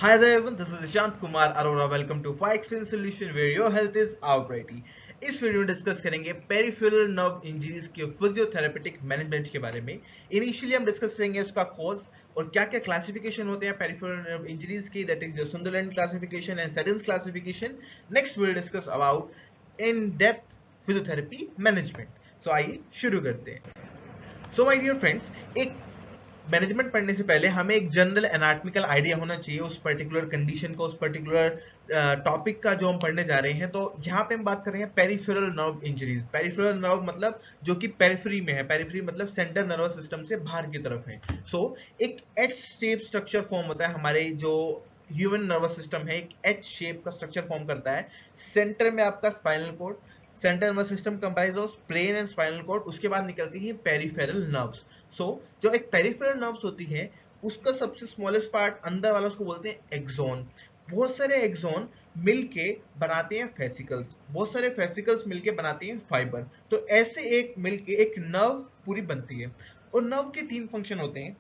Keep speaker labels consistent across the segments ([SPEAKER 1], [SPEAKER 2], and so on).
[SPEAKER 1] Hi there everyone, this is Ishant Kumar Arora. Welcome to Fire Experience Solution where your health is our priority. इस video में discuss करेंगे peripheral nerve injuries के फिजियोथेरेपेटिक management के बारे में। Initially हम discuss करेंगे उसका कॉज और क्या क्या क्लासिफिकेशन होते हैं पेरिफेरल नर्व इंजरीज की, that is Sunderland classification and Seddon's classification. Next we will discuss about in depth physiotherapy management. So आइए शुरू करते हैं। सो माय डियर फ्रेंड्स, एक मैनेजमेंट पढ़ने से पहले हमें एक जनरल एनाटॉमिकल आइडिया होना चाहिए उस पर्टिकुलर कंडीशन का, उस पर्टिकुलर टॉपिक का जो हम पढ़ने जा रहे हैं। तो यहाँ पे हम बात कर रहे हैं peripheral nerve injuries. Peripheral nerve मतलब जो कि पेरिफेरी में है, पेरिफेरी मतलब सेंट्रल नर्वस सिस्टम से बाहर की तरफ है। सो एक एच शेप स्ट्रक्चर फॉर्म होता है हमारे जो ह्यूमन नर्वस सिस्टम है, एक एच शेप का स्ट्रक्चर फॉर्म करता है। सेंटर में आपका spinal cord, central nervous system comprise of brain and spinal cord, उसके बाद निकलती है पेरिफेरल नर्व्स। सो जो एक पेरिफेरल नर्व्स होती है उसका सबसे स्मॉलेस्ट पार्ट अंदर वाला उसको बोलते हैं एक्सोन। बहुत सारे एक्सोन मिलके बनाते हैं फेसिकल्स, बहुत सारे फेसिकल्स मिलके बनाते हैं फाइबर। तो ऐसे एक मिलके एक नर्व पूरी बनती है। और नर्व के तीन फंक्शन होते हैं,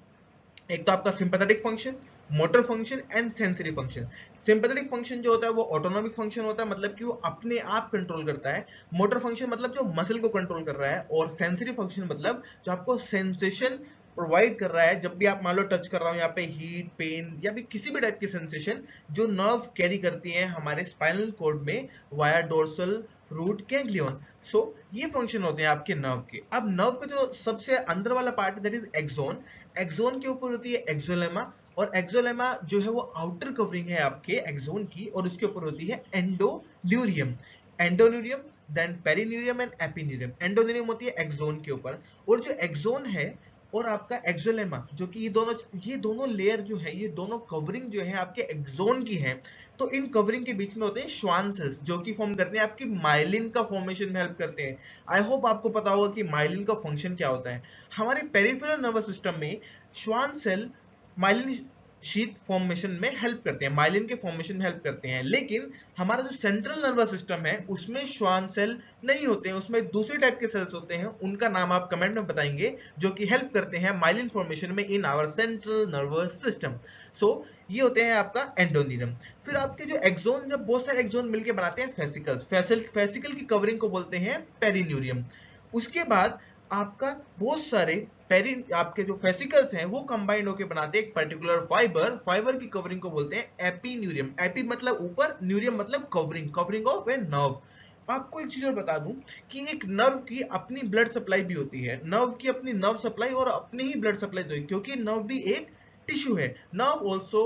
[SPEAKER 1] एक तो आपका sympathetic function, motor function and sensory function. Sympathetic function जो होता है वो ऑटोनॉमिक फंक्शन होता है, मतलब कि वो अपने आप कंट्रोल करता है। मोटर फंक्शन मतलब जो मसल को कंट्रोल कर रहा है, और सेंसरी फंक्शन मतलब जो आपको सेंसेशन प्रोवाइड कर रहा है। जब भी आप मान लो टच कर रहा हूं यहाँ पे, हीट, पेन या भी किसी भी टाइप की सेंसेशन जो नर्व कैरी करती है हमारे स्पाइनल कॉर्ड में वाया डोर्सल रूट गैंग्लियन। सो ये फंक्शन होते हैं आपके नर्व के। अब नर्व का जो सबसे अंदर वाला part that is axon. Axon के ऊपर होती है एक्सोलेमा, और एक्सोलेमा जो है वो आउटर कवरिंग है आपके एक्सोन की, और उसके ऊपर होती है endoneurium. Endoneurium, then perineurium and epineurium. Endoneurium होती है एक्सोन के ऊपर, और जो एक्सोन है और आपका एक्सोलेमा, जो कि ये दोनों लेयर जो है, ये दोनों कवरिंग जो है आपके एक्सोन की है। तो इन कवरिंग के बीच में होते हैं श्वान सेल्स, जो कि फॉर्म करते हैं आपकी माइलिन का फॉर्मेशन में हेल्प करते हैं। आई होप आपको पता होगा कि माइलिन का फंक्शन क्या होता है। हमारे पेरिफेरल नर्वस सिस्टम में Schwann cell myelin sheet formation में हेल्प करते हैं, माइलिन के फॉर्मेशन में हेल्प करते हैं। लेकिन हमारा जो सेंट्रल नर्वस सिस्टम है उसमें श्वान सेल नहीं होते हैं, उसमें दूसरे टाइप के सेल्स होते हैं, उनका नाम आप कमेंट में बताएंगे, जो कि हेल्प करते हैं माइलिन फॉर्मेशन में in our central nervous system. So ये होते हैं आपका एंडोनियम। फिर आपके जो एक्सोन, जब बहुत सारे एक्सोन मिलकर बनाते हैं फेसिकल्स, फेसिकल की कवरिंग को बोलते हैं पेरिन्यूरियम। उसके बाद आपका बहुत सारे पेरी आपके जो फेसिकल्स हैं वो कंबाइंड होकर बनाते हैं एक पर्टिकुलर फाइबर। फाइबर की कवरिंग को बोलते हैं एपीन्यूरियम। एपी मतलब ऊपर, न्यूरियम मतलब covering, covering of a nerve. आपको एक चीज और बता दूं कि एक नर्व की अपनी ब्लड सप्लाई भी होती है, नर्व की अपनी नर्व सप्लाई और अपनी ही ब्लड सप्लाई होती है, क्योंकि नर्व भी एक टिश्यू है। Nerve also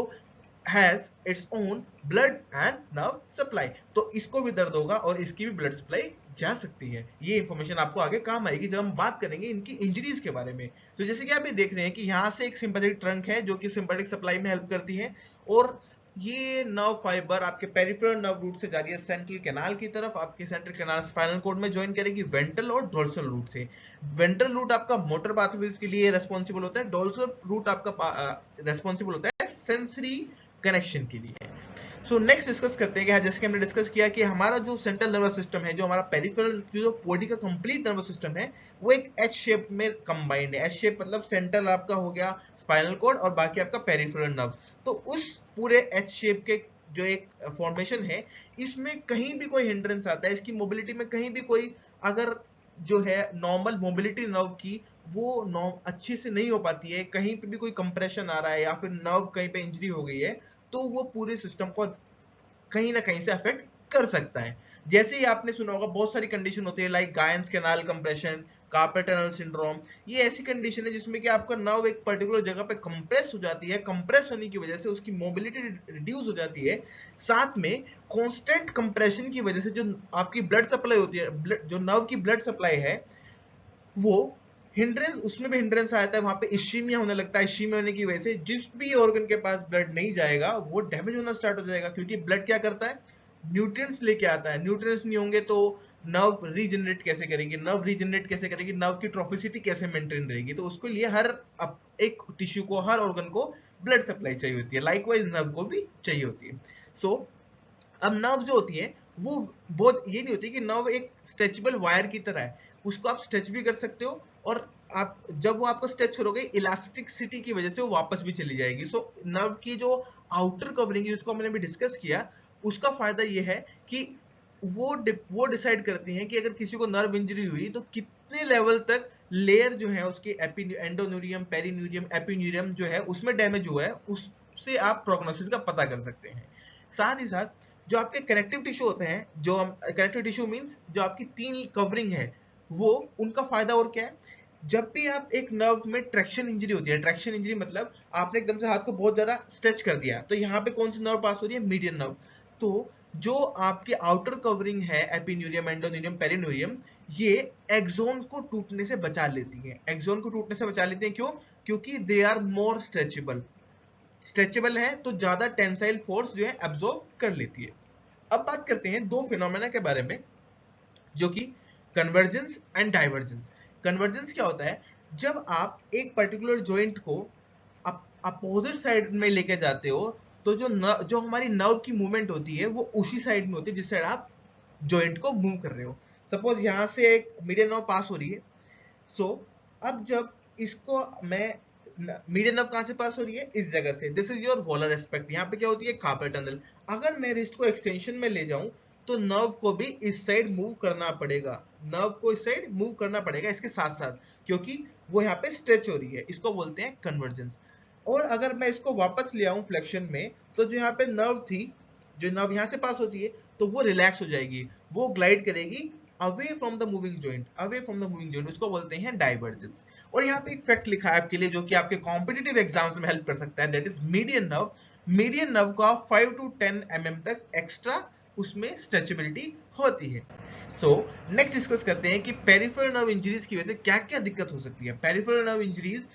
[SPEAKER 1] has its own blood and nerve supply। तो इसको भी दर्द होगा और इसकी भी ब्लड सप्लाई जा सकती है। ये इंफॉर्मेशन आपको आगे काम आएगी जब हम बात करेंगे इनकी इंजरीज के बारे में। तो जैसे कि आप ये देख रहे हैं कि यहाँ से एक सिंपैथेटिक ट्रंक है जो कि सिंपैथेटिक सप्लाई में हेल्प करती है, और ये नर्व फाइबर आपके पेरिफेरल नर्व रूट से जा रही है सेंट्रल कैनाल की तरफ। आपके सेंट्रल कैनाल स्पाइनल कॉर्ड में ज्वाइन करेगी वेंट्रल और डोर्सल रूट से। वेंट्रल रूट आपका मोटर पाथवेज के लिए रेस्पॉन्सिबल होता है, डोर्सल रूट आपका रेस्पॉन्सिबल होता है सेंसरी कनेक्शन के लिए। सो नेक्स्ट डिस्कस करते हैं कि जैसे कि हमने डिस्कस किया कि हमारा जो सेंट्रल नर्वस सिस्टम है, जो हमारा पेरिफेरल जो बॉडी का कंप्लीट नर्वस सिस्टम है, वो एक एच शेप में कंबाइंड है। एच शेप मतलब सेंट्रल आपका हो गया स्पाइनल कॉर्ड और बाकी आपका पेरिफेरल नर्व। तो उस पूरे एच शेप के जो एक फॉर्मेशन है, इसमें कहीं भी कोई हिंड्रेंस आता है, इसकी मोबिलिटी में कहीं भी कोई अगर जो है नॉर्मल मोबिलिटी नर्व की वो अच्छी से नहीं हो पाती है, कहीं पे भी कोई कंप्रेशन आ रहा है या फिर नर्व कहीं पे इंजरी हो गई है, तो वो पूरे सिस्टम को कहीं ना कहीं से अफेक्ट कर सकता है। जैसे ही आपने सुना होगा बहुत सारी कंडीशन होती है like Guyon's canal compression, carpal tunnel syndrome. ये ऐसी कंडीशन है जिसमें कि आपका नर्व एक पर्टिकुलर जगह पे कंप्रेस हो जाती है, कंप्रेस होने की वजह से उसकी मोबिलिटी रिड्यूस हो जाती है। साथ में कांस्टेंट कंप्रेशन की वजह से जो आपकी ब्लड सप्लाई होती है, जो नर्व की ब्लड सप्लाई है, वो हिंड्रेंस, उसमें भी हिंड्रेंस आ जाता है, वहां पे इश्चीमिया होने लगता है। इश्चीमिया होने की वजह से जिस भी ऑर्गन के पास ब्लड नहीं जाएगा वो डैमेज होना स्टार्ट हो जाएगा, क्योंकि ब्लड क्या करता है, न्यूट्रिएंट्स लेके आता है। न्यूट्रिएंट्स नहीं होंगे तो नर्व रीजनरेट कैसे करेगी, नर्व रीजनरेट कैसे करेगी, नर्व की ट्रोफिसिटी कैसे मेंटेन रहेगी। तो उसके लिए हर एक टिश्यू को, हर ऑर्गन को ब्लड सप्लाई चाहिए होती है, लाइकवाइज नर्व को भी चाहिए होती है। सो अब नर्व जो होती है वो बहुत ये नहीं होती कि नर्व एक स्ट्रेचेबल वायर की तरह है, उसको आप स्ट्रेच भी कर सकते हो और आप जब वो आपको स्ट्रेच करोगे इलास्टिसिटी की वजह से वो वापस भी चली जाएगी। सो नर्व की जो आउटर कवरिंग है जिसको हमने अभी डिस्कस किया, उसका फायदा ये है कि वो डिसाइड करती हैं कि अगर किसी को नर्व इंजरी हुई तो कितने लेवल तक लेयर जो है उसके एंडोन्यूरियम, पेरिन्यूरियम, एपिन्यूरियम जो है उसमें डैमेज हुआ है, उससे आप प्रोग्नोसिस का पता कर सकते हैं। साथ ही साथ जो आपके कनेक्टिव टिश्यू होते हैं, जो कनेक्टिव टिश्यू मींस जो आपकी 3 कवरिंग है, वो उनका फायदा और क्या है, जब भी आप एक नर्व में ट्रैक्शन इंजरी होती है, ट्रैक्शन इंजरी मतलब आपने एकदम से हाथ को बहुत ज्यादा स्ट्रेच कर दिया, तो यहाँ पे कौन सी नर्व पास हो रही है, मीडियन नर्व। तो जो आपके आउटर कवरिंग है एपिन्यूरियम, एंडोन्यूरियम, पेरिन्यूरियम, ये एक्सोन को टूटने से बचा लेती है। एक्सोन को टूटने से बचा लेती है क्यों? क्योंकि they are more stretchable. Stretchable है तो ज्यादा टेंसाइल फोर्स जो है एब्जॉर्ब कर लेती है। अब बात करते हैं दो फिनोमेना के बारे में, जो कि कन्वर्जेंस एंड डाइवर्जेंस। कन्वर्जेंस क्या होता है? जब आप एक पर्टिकुलर जॉइंट को अपोजिट साइड में लेके जाते हो, तो जो हमारी नर्व की मूवमेंट होती है वो उसी साइड में होती है जिस साइड आप जॉइंट को मूव कर रहे हो। सपोज यहां से एक मीडियन नर्व पास हो रही है। सो अब जब इसको मैं, मीडियन नर्व कहां से पास हो रही है? इस जगह से। This is your volar aspect. यहाँ पे क्या होती है? Carpal tunnel. अगर मैं रिस्ट को एक्सटेंशन में ले जाऊं तो नर्व को भी इस साइड मूव करना पड़ेगा, नर्व को इस साइड मूव करना पड़ेगा इसके साथ साथ, क्योंकि वो यहाँ पे स्ट्रेच हो रही है। इसको बोलते हैं कन्वर्जेंस। और अगर मैं इसको वापस ले आऊं फ्लेक्शन में, तो जो यहाँ पे नर्व थी, जो नर्व यहाँ से पास होती है, तो वो रिलैक्स हो जाएगी, वो ग्लाइड करेगी away from the moving joint, away from the moving joint. उसको बोलते हैं डाइवर्जेंस। और यहाँ पे एक फैक्ट लिखा है आपके लिए जो कि आपके कॉम्पिटिटिव एग्जाम्स में हेल्प कर सकता है, दैट इज मीडियन नर्व का 5 to 10 mm तक एक्स्ट्रा उसमें स्ट्रेचेबिलिटी होती है। सो नेक्स्ट डिस्कस करते हैं कि पेरिफेरल नर्व इंजरीज की वजह से क्या क्या दिक्कत हो सकती है। पेरिफेरल नर्व इंजरीज,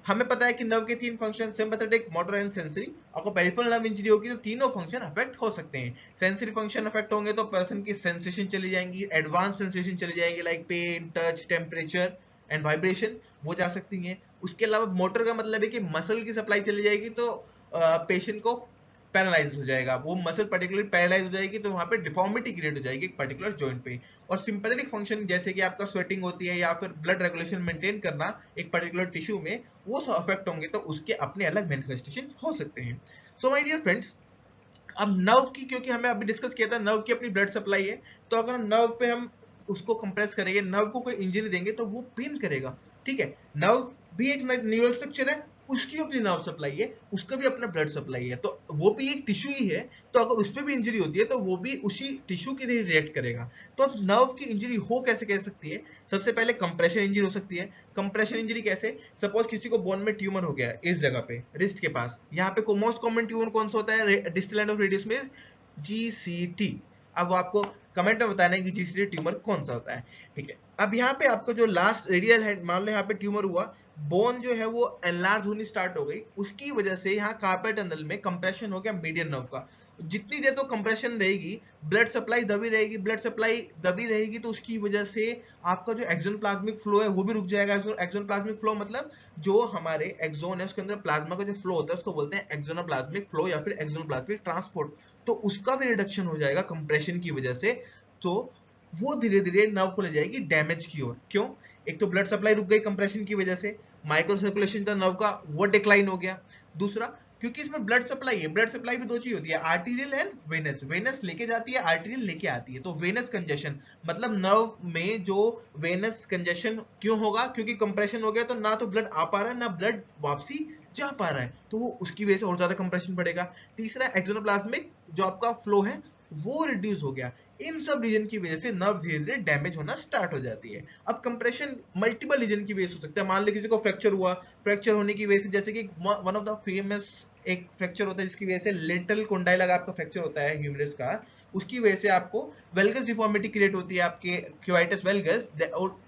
[SPEAKER 1] हमें पता है कि नर्व के 3 function, sympathetic, motor and sensory. आपको पेरिफेरल नर्व इंजरी होगी तो तीनों फंक्शन अफेक्ट हो सकते हैं। सेंसरी फंक्शन अफेक्ट होंगे तो पर्सन की सेंसेशन चली जाएंगी, एडवांस सेंसेशन चली जाएंगी like pain, touch, temperature and vibration, वो जा सकती हैं। उसके अलावा मोटर का मतलब है कि मसल की सप्लाई चली जाएगी तो पेशेंट को पैरालाइज हो जाएगा, वो मसल पर्टिकुलर पैरालाइज हो जाएगी, तो वहां पे डिफॉर्मिटी क्रिएट हो जाएगी एक पर्टिकुलर जॉइंट पे। और सिंपैथेटिक फंक्शन जैसे कि आपका स्वेटिंग होती है या फिर ब्लड रेगुलेशन मेंटेन करना एक पर्टिकुलर टिश्यू में, वो सब अफेक्ट होंगे तो उसके अपने अलग मैनिफेस्टेशन हो सकते हैं। सो माय डियर फ्रेंड्स, अब नर्व की, क्योंकि हमें अभी डिस्कस किया था नर्व की अपनी ब्लड सप्लाई है, तो अगर नर्व पे हम उसको कंप्रेस करेंगे, नर्व को कोई इंजरी देंगे तो वो पेन करेगा। ठीक है, नर्व भी एक न्यूरल स्ट्रक्चर है, उसकी अपनी नर्व सप्लाई है, उसका भी अपना ब्लड सप्लाई है, तो वो भी एक टिश्यू ही है। तो अगर उस पर भी इंजरी होती है तो वो भी उसी टिश्यू की तरह रिएक्ट करेगा। तो अब नर्व की इंजरी हो कैसे कह सकती है? सबसे पहले कंप्रेशन इंजरी हो सकती है। कंप्रेशन इंजरी कैसे? सपोज किसी को बोन में ट्यूमर हो गया है इस जगह पे, रिस्ट के पास। यहाँ पे मोस्ट कॉमन ट्यूमर कौन सा होता है डिस्टल एंड ऑफ रेडियस में? GCT। अब वो आपको कमेंट में बताना है कि GCT ट्यूमर कौन सा होता है। ठीक है, अब यहाँ पे आपको जो लास्ट रेडियल है, मान लो यहाँ पे ट्यूमर हुआ, बोन जो है वो एनलार्ज होनी स्टार्ट हो गई, उसकी वजह से यहाँ कार्पल टनल में कंप्रेशन हो गया मीडियन नर्व का। जितनी देर तो कंप्रेशन रहेगी, ब्लड सप्लाई दबी रहेगी, ब्लड सप्लाई दबी रहेगी, तो उसकी वजह से आपका जो एक्सोन प्लाज्मिक फ्लो है वो भी रुक जाएगा। एक्सोन प्लाज्मिक फ्लो मतलब जो हमारे एक्सोन है उसके अंदर प्लाज्मा का जो फ्लो होता है उसको बोलते हैं एक्सोनोप्लाज्मिक फ्लो या फिर एक्सोनोप्लाज्मिक ट्रांसपोर्ट। तो उसका भी रिडक्शन हो जाएगा कंप्रेशन की वजह से। तो वो धीरे धीरे नर्व को ले जाएगी डैमेज की ओर। क्यों? एक तो ब्लड सप्लाई रुक गई कंप्रेशन की वजह से, माइक्रो सर्कुलेशन था नर्व का वो डिक्लाइन हो गया। दूसरा, क्योंकि इसमें ब्लड सप्लाई है, ब्लड सप्लाई भी दो चीज होती है, आर्टीरियल एंड वेनस। वेनस लेके जाती है, आर्टीरियल लेके आती है। तो वेनस कंजेशन मतलब नर्व में जो वेनस कंजेशन क्यों होगा? क्योंकि कंप्रेशन हो गया, तो ना तो ब्लड आ पा रहा है ना ब्लड वापसी जा पा रहा है, तो वो उसकी वजह से और ज्यादा कंप्रेशन बढ़ेगा। तीसरा, एक्सोनोप्लाज्मिक जो आपका फ्लो है वो रिड्यूस हो गया। इन सब रीजन की वजह से नर्व धीरे धीरे डैमेज होना स्टार्ट हो जाती है। अब कंप्रेशन मल्टीपल रीजन की वजह से हो सकता है। मान लो किसी को फ्रैक्चर हुआ, फ्रैक्चर होने की वजह से, जैसे कि वन ऑफ द फेमस एक फ्रैक्चर होता है जिसकी वजह से लेटरल कोंडाइल अगर आपका फ्रैक्चर होता है ह्यूमरस का, उसकी वजह से आपको वेल्गस डिफॉर्मिटी क्रिएट होती है, आपके क्यूआइटिस वेल्गस। और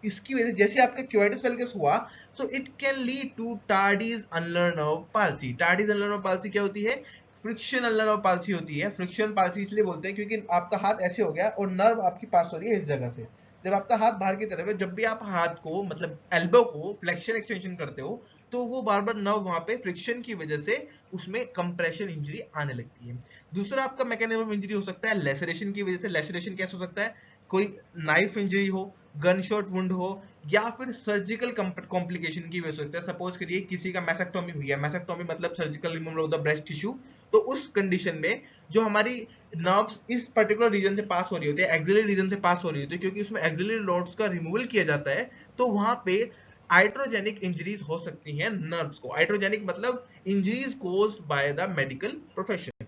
[SPEAKER 1] इसकी वजह से जैसे आपका क्यूआइटिस वेल्गस हुआ, so it can lead to Tardy's ulnar nerve palsy। Tardy's ulnar nerve palsy क्या होती है? फ्रिक्शन अल्नर नर्व पाल्सी होती है। फ्रिक्शन पाल्सी इसलिए बोलते हैं क्योंकि आपका हाथ ऐसे हो गया और नर्व आपकी पास हो रही है इस जगह से। जब आपका हाथ बाहर की तरफ है, जब भी आप हाथ को मतलब एल्बो को फ्लेक्शन एक्सटेंशन करते हो, तो वो बार बार नर्व वहां पे फ्रिक्शन की वजह से उसमें कंप्रेशन इंजरी आने लगती है। दूसरा आपका मैकेनिज्म ऑफ इंजरी हो सकता है लेसरेशन की वजह से। लेसरेशन कैसे हो सकता है? कोई नाइफ इंजरी हो, गन शॉट वुंड हो, या फिर सर्जिकल कॉम्प्लिकेशन की वजह से सकता है। सपोज करिए किसी का मैसेक्टोमी हुई है, मैसेक्टोमी मतलब surgical removal of the breast tissue, तो उस कंडीशन में जो हमारी नर्व्स इस पर्टिकुलर रीजन से पास हो रही होती है, एक्सिलरी रीजन से पास हो रही होती है, क्योंकि उसमें एक्सिलरी नोड्स का रिमूवल किया जाता है, तो वहां पे आइट्रोजेनिक इंजरीज हो सकती हैं नर्व्स को। आइट्रोजेनिक मतलब injuries caused by the medical profession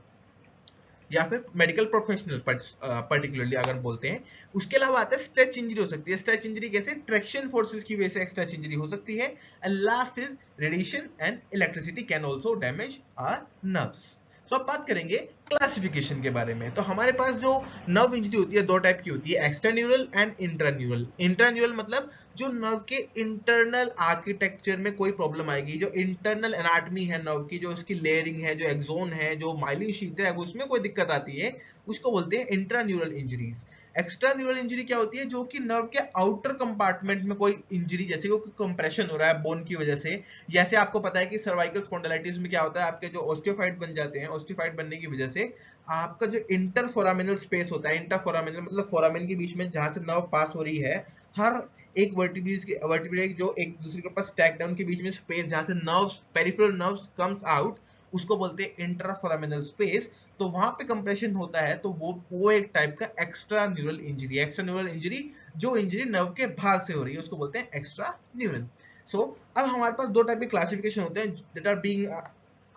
[SPEAKER 1] या फिर मेडिकल प्रोफेशनल पर्टिकुलरली अगर बोलते हैं। उसके अलावा आता है स्ट्रेच इंजरी हो सकती है। स्ट्रेच इंजरी कैसे? ट्रैक्शन फोर्सेस की वजह से स्ट्रेच इंजरी हो सकती है। And last is radiation and electricity can also damage our nerves. So अब बात करेंगे क्लासिफिकेशन के बारे में। तो हमारे पास जो नर्व इंजरी होती है दो टाइप की होती है, एक्सट्रान्यूरल एंड इंट्रान्यूरल। इंट्रान्यूरल मतलब जो नर्व के इंटरनल आर्किटेक्चर में कोई प्रॉब्लम आएगी, जो इंटरनल एनाटमी है नर्व की, जो उसकी लेयरिंग है, जो एक्सोन है, जो माइलिन शीथ है, उसमें कोई दिक्कत आती है, उसको बोलते हैं इंट्रान्यूरल इंजरीज। एक्स्ट्रा न्यूरल इंजरी क्या होती है? जो कि नर्व के आउटर कंपार्टमेंट में कोई इंजरी, जैसे कोई कंप्रेशन हो रहा है बोन की वजह से। जैसे आपको पता है कि सर्वाइकल स्पॉन्डिलाइटिस में क्या होता है, आपके जो ऑस्टियोफाइट बन जाते हैं, ऑस्टियोफाइट बनने की वजह से आपका जो इंटरफोरामिनल स्पेस होता है, इंटरफोरामिनल मतलब फोरामिन के बीच में जहां से नर्व पास हो रही है, हर एक वर्टिब्रे जो एक दूसरे के ऊपर स्टैक डाउन के बीच में स्पेस जहां से nerves, peripheral nerves comes out, उसको बोलते हैं इंट्राफोरामिनल स्पेस। तो वहां पे कंप्रेशन होता है, तो वो एक टाइप का एक्स्ट्रा न्यूरल इंजरी है। एक्स्ट्रा न्यूरल इंजरी जो इंजरी नर्व के बाहर से हो रही है उसको बोलते हैं एक्स्ट्रा न्यूरल। सो अब हमारे पास दो टाइप के क्लासिफिकेशन होते हैं that are being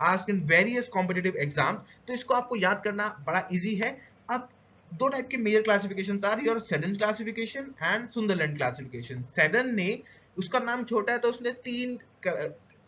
[SPEAKER 1] asked in various competitive exams. तो इसको आपको याद करना बड़ा इजी है। अब दो टाइप के major classifications are your Seddon classification and Sunderland classification. Seddon ने, उसका नाम छोटा है तो उसने तीन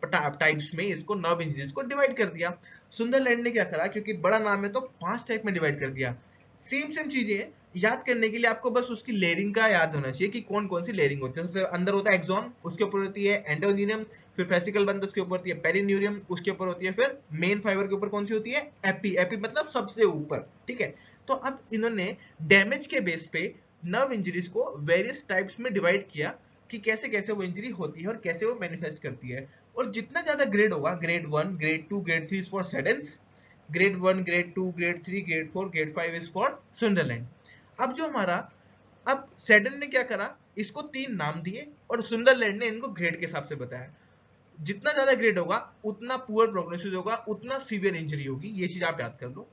[SPEAKER 1] टाइप्स में इसको नर्व इंजरीज को डिवाइड कर दिया। सुंदरलैंड ने क्या करा, क्योंकि बड़ा नाम है तो 5 टाइप में डिवाइड कर दिया। सेम चीजें याद करने के लिए आपको बस उसकी लेयरिंग का याद होना चाहिए कि कौन कौन सी लेयरिंग होती है। सबसे अंदर होता है एक्सॉन, उसके ऊपर होती है एंडोजीनियम, फिर फेसिकल बंद, उसके ऊपर होती है पेरिन्यूरियम, उसके ऊपर होती है फिर मेन फाइबर के ऊपर कौन सी होती है? एपी। एपी मतलब सबसे ऊपर, ठीक है। तो अब इन्होंने डैमेज के बेस पे नर्व इंजरीज को वेरियस टाइप्स में डिवाइड किया कि कैसे कैसे वो इंजरी होती है और कैसे वो मैनिफेस्ट करती है। और जितना ज्यादा ग्रेड होगा, grade 1, grade 2, grade 3 for Seddon's, grade 1, grade 2, grade 3, grade 4, grade 5 is for Sunderland. अब जो हमारा, अब सेडन ने क्या करा, इसको 3 नाम दिए और सुंदरलैंड ने इनको ग्रेड के हिसाब से बताया। जितना ज्यादा ग्रेड होगा उतना पुअर प्रोग्नोसिस होगा, उतना सीवियर इंजरी होगी, ये चीज आप याद कर लो।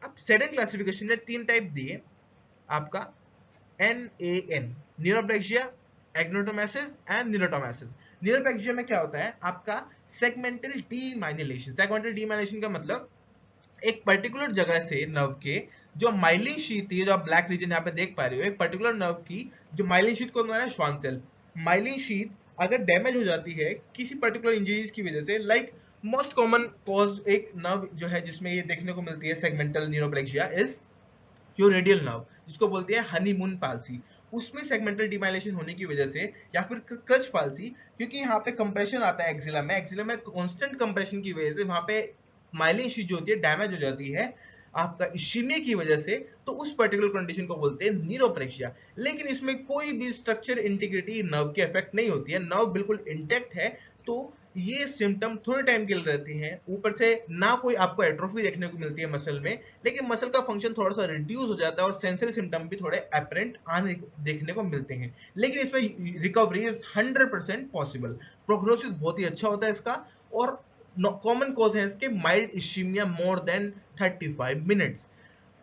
[SPEAKER 1] अब सेडन क्लासिफिकेशन ने 3 टाइप दिए आपका, NAN, न्यूरोप्लेक्सिया, एग्नोटोमेसिस एंड न्यूरोटोमेसिस। न्यूरोप्लेक्सिया में क्या होता है आपका? Segmental demyelination. सेगमेंटल डीमाइलिनेशन का मतलब एक पर्टिकुलर जगह से नर्व के जो माइलिन शीथ थी, जो आप ब्लैक रीजन यहाँ पे देख पा रहे हो, एक पर्टिकुलर नर्व की जो माइलिन शीथ को बनाया है श्वान सेल। माइलिन शीथ अगर डैमेज हो जाती है किसी पर्टिकुलर इंजरीज की वजह से, लाइक मोस्ट कॉमन कॉज एक नर्व जो है जिसमें ये देखने को मिलती है सेगमेंटल न्यूरोप्लेक्सिया इज जो रेडियल नर्व, जिसको बोलते हैं हनीमून पाल्सी। उसमें सेगमेंटल डिमाइलेशन होने की वजह से, या फिर क्रच पाल्सी, क्योंकि यहाँ पे कंप्रेशन आता है एक्सिला में, एक्सिला में कांस्टेंट कंप्रेशन की वजह से वहां पे माइलिन शीथ जो होती है डैमेज हो जाती है आपका इश्चीमिया की वजह से, तो उस पर्टिकुलर कंडीशन को बोलते हैं न्यूरोप्लेक्सिया। लेकिन इसमें कोई भी स्ट्रक्चर इंटीग्रिटी नर्व के इफेक्ट नहीं होती है, नर्व बिल्कुल इंटैक्ट है। तो ये सिम्टम थोड़े टाइम के लिए रहते हैं, ऊपर से ना कोई आपको एट्रोफी देखने को मिलती है मसल में, लेकिन मसल का फंक्शन थोड़ा सा रिड्यूस हो जाता है और सेंसरी सिम्टम भी थोड़े अपरेंट आने देखने को मिलते हैं। लेकिन इसमें रिकवरी इज 100% पॉसिबल। प्रोग्नोसिस बहुत ही अच्छा होता है इसका, और कॉमन कॉज है इसके माइल्ड इश्चीमिया मोर देन 35 मिनट्स।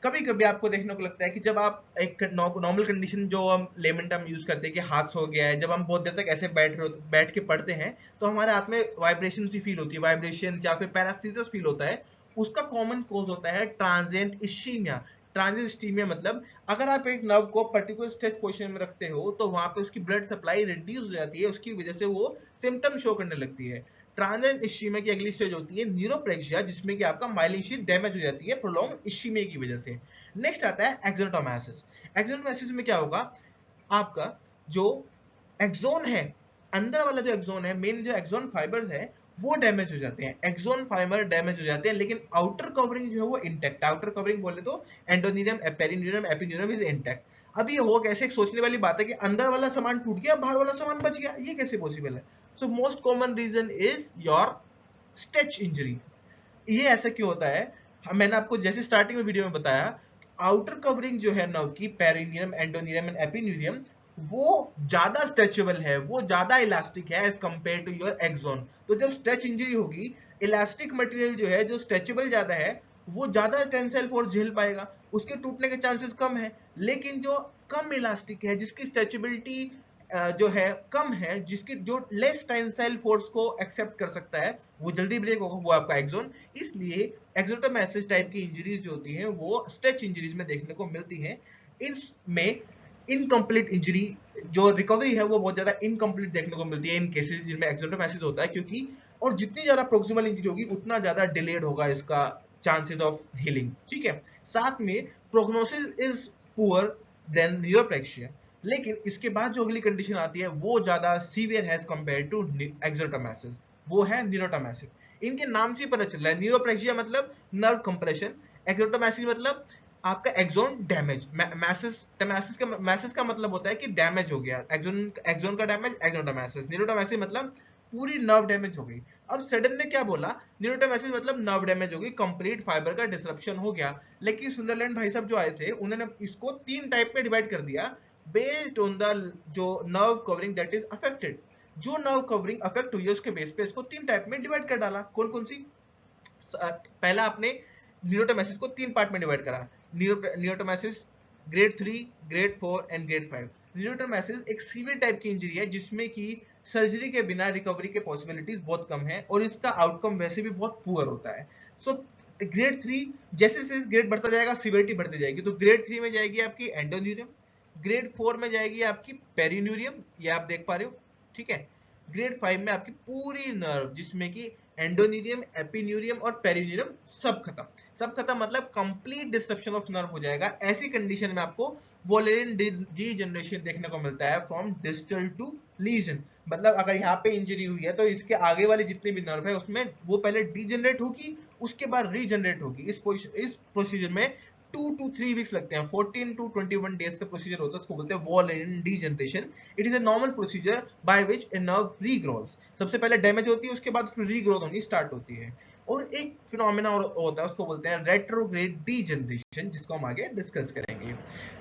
[SPEAKER 1] कभी कभी आपको देखने को लगता है कि जब आप एक नॉर्मल कंडीशन जो हम लेमन टर्म यूज करते हैं कि हाथ सो गया है, जब हम बहुत देर तक ऐसे बैठ के पढ़ते हैं तो हमारे हाथ में वाइब्रेशन सी फील होती है, वाइब्रेशन या फिर पैरास्थीसिस फील होता है। उसका कॉमन कॉज होता है ट्रांजिएंट इश्चीमिया। ट्रांजिएंट इश्चीमिया मतलब अगर आप एक नर्व को पर्टिकुलर स्ट्रेच पोजीशन में रखते हो तो वहां पे उसकी ब्लड सप्लाई रिड्यूस हो जाती है, उसकी वजह से वो सिम्टम शो करने लगती है। ट्रांजिएंट इश्चीमिया की अगली स्टेज होती है न्यूरोप्लेक्सिया, जिसमें कि आपका माइलिन शीथ डैमेज हो जाती है प्रोलॉन्ग इश्चीमिया की वजह से। नेक्स्ट आता है एक्सोनोटोमासिस। एक्सोनोटोमासिस में क्या होगा, आपका जो एक्सोन है, अंदर वाला जो एक्सोन है, मेन जो एक्सोन फाइबर्स है वो डैमेज हो जाते हैं, एक्सोन फाइबर डैमेज हो जाते हैं, लेकिन आउटर कवरिंग जो है वो इंटैक्ट। आउटर कवरिंग बोले तो एंडोनीरियम, पेरिन्यूरियम, एपिन्यूरियम इज इंटैक्ट। अब ये हो कैसे, एक सोचने वाली बात है कि अंदर वाला सामान टूट गया, बाहर वाला सामान बच गया, ये कैसे पॉसिबल है? So most common reason is your stretch injury. ये ऐसा क्यों होता है? मैंने आपको जैसे स्टार्टिंग में वीडियो में बताया, आउटर कवरिंग जो है नर्व की, पेरिनियम, एंडोनियम एंड एपिन्यूरियम, वो ज्यादा स्ट्रेचेबल है, वो ज्यादा इलास्टिक है as compare to your axon. तो जब स्ट्रेच इंजरी होगी, इलास्टिक मटेरियल जो है, जो स्ट्रेचेबल ज्यादा है, वो ज्यादा टेंसाइल फोर्स झेल पाएगा, उसके टूटने के चांसेस कम है। लेकिन जो कम इलास्टिक है, जिसकी स्ट्रेचेबिलिटी जो है कम है, जिसकी जो लेस टेंसाइल फोर्स को एक्सेप्ट कर सकता है, वो जल्दी ब्रेक होगा, वो आपका एक्सोन। इसलिए एक्सोटोमासिस टाइप की इंजरीज जो होती हैं वो स्ट्रेच इंजरीज में देखने को मिलती हैं। इसमें इनकम्प्लीट इंजरी जो रिकवरी है वो बहुत ज्यादा इनकम्प्लीट देखने को मिलती है इन केसेस जिनमें एक्सोटोमासिस होता है, क्योंकि और जितनी ज्यादा प्रोक्सिमल इंजरी होगी उतना ज्यादा डिलेड होगा इसका चांसेस ऑफ हीलिंग। ठीक है, साथ में प्रोग्नोसिस इज पुअर देन न्यूरोप्लेक्सिया। लेकिन इसके बाद जो अगली कंडीशन आती है वो ज्यादा सीवियर है कंपेयर टू एक्सोटोमासिस, वो है न्यूरोटोमासिस। इनके नाम से ही पता चल रहा है, न्यूरोप्लेक्सिया मतलब नर्व कंप्रेशन, एक्सोटोमासिस मतलब आपका एक्सोन डैमेज। मैसिस का मतलब होता है कि डैमेज हो गया, एक्सोन का डैमेज एक्सोटोमासिस। न्यूरोटोमासिस मतलब पूरी नर्व डैमेज हो गई। अब सडन ने क्या बोला, न्यूरोटोमासिस मतलब नर्व डैमेज हो गई, कंप्लीट फाइबर का डिसरप्शन हो गया। लेकिन सुंदरलैंड भाई साहब जो आए थे उन्होंने इसको 3 टाइप में डिवाइड कर दिया बेस्ड ऑन द जो nerve covering that is affected. जो नर्व कवरिंग अफेक्ट हुई है उसके बेस पे इसको 3 टाइप में डिवाइड कर डाला। कौन कौन सी? पहला आपने न्यूरोटोमासिस को 3 पार्ट में डिवाइड करा, न्यूरोटोमासिस ग्रेड 3, ग्रेड 4 एंड ग्रेड 5। न्यूरोटोमासिस एक सीवियर टाइप की इंजरी है जिसमें कि सर्जरी के बिना रिकवरी के पॉसिबिलिटीज बहुत कम है और इसका आउटकम वैसे भी बहुत पुअर होता है। सो ग्रेड 3, जैसे जैसे ग्रेड बढ़ता जाएगा सीवियरिटी बढ़ती जाएगी। तो ग्रेड 3 में जाएगी आपकी एंडोन्यूरियम, ग्रेड 4 में जाएगी आपकी पेरिन्यूरियम, ये आप देख पा रहे हो, ठीक है। ग्रेड 5 में आपकी पूरी नर्व जिसमें कि एंडोन्यूरियम, एपिन्यूरियम और पेरिन्यूरियम सब खत्म। सब खत्म मतलब कंप्लीट डिस्ट्रक्शन ऑफ नर्व हो जाएगा। ऐसी कंडीशन में आपको वोलेरियन डीजनरेशन देखने को मिलता है फ्रॉम डिस्टल टू लीजन। मतलब अगर यहाँ पे इंजरी हुई है तो इसके आगे वाले जितने भी नर्व है उसमें वो पहले डीजनरेट होगी, उसके बाद रीजनरेट होगी। इस प्रोसीजर में 2 to 3 वीक्स लगते हैं, 14 to 21 डेज का प्रोसीजर होता है, उसको बोलते हैं Wallerian degeneration. It is a normal procedure by which a nerve regrows. सबसे पहले डैमेज होती है, उसके बाद फिर रीग्रोथ होनी स्टार्ट होती है। और एक फिनोमेना होता है, उसको बोलते हैं रेट्रोग्रेड डीजनरेशन, जिसको हम आगे डिस्कस करेंगे।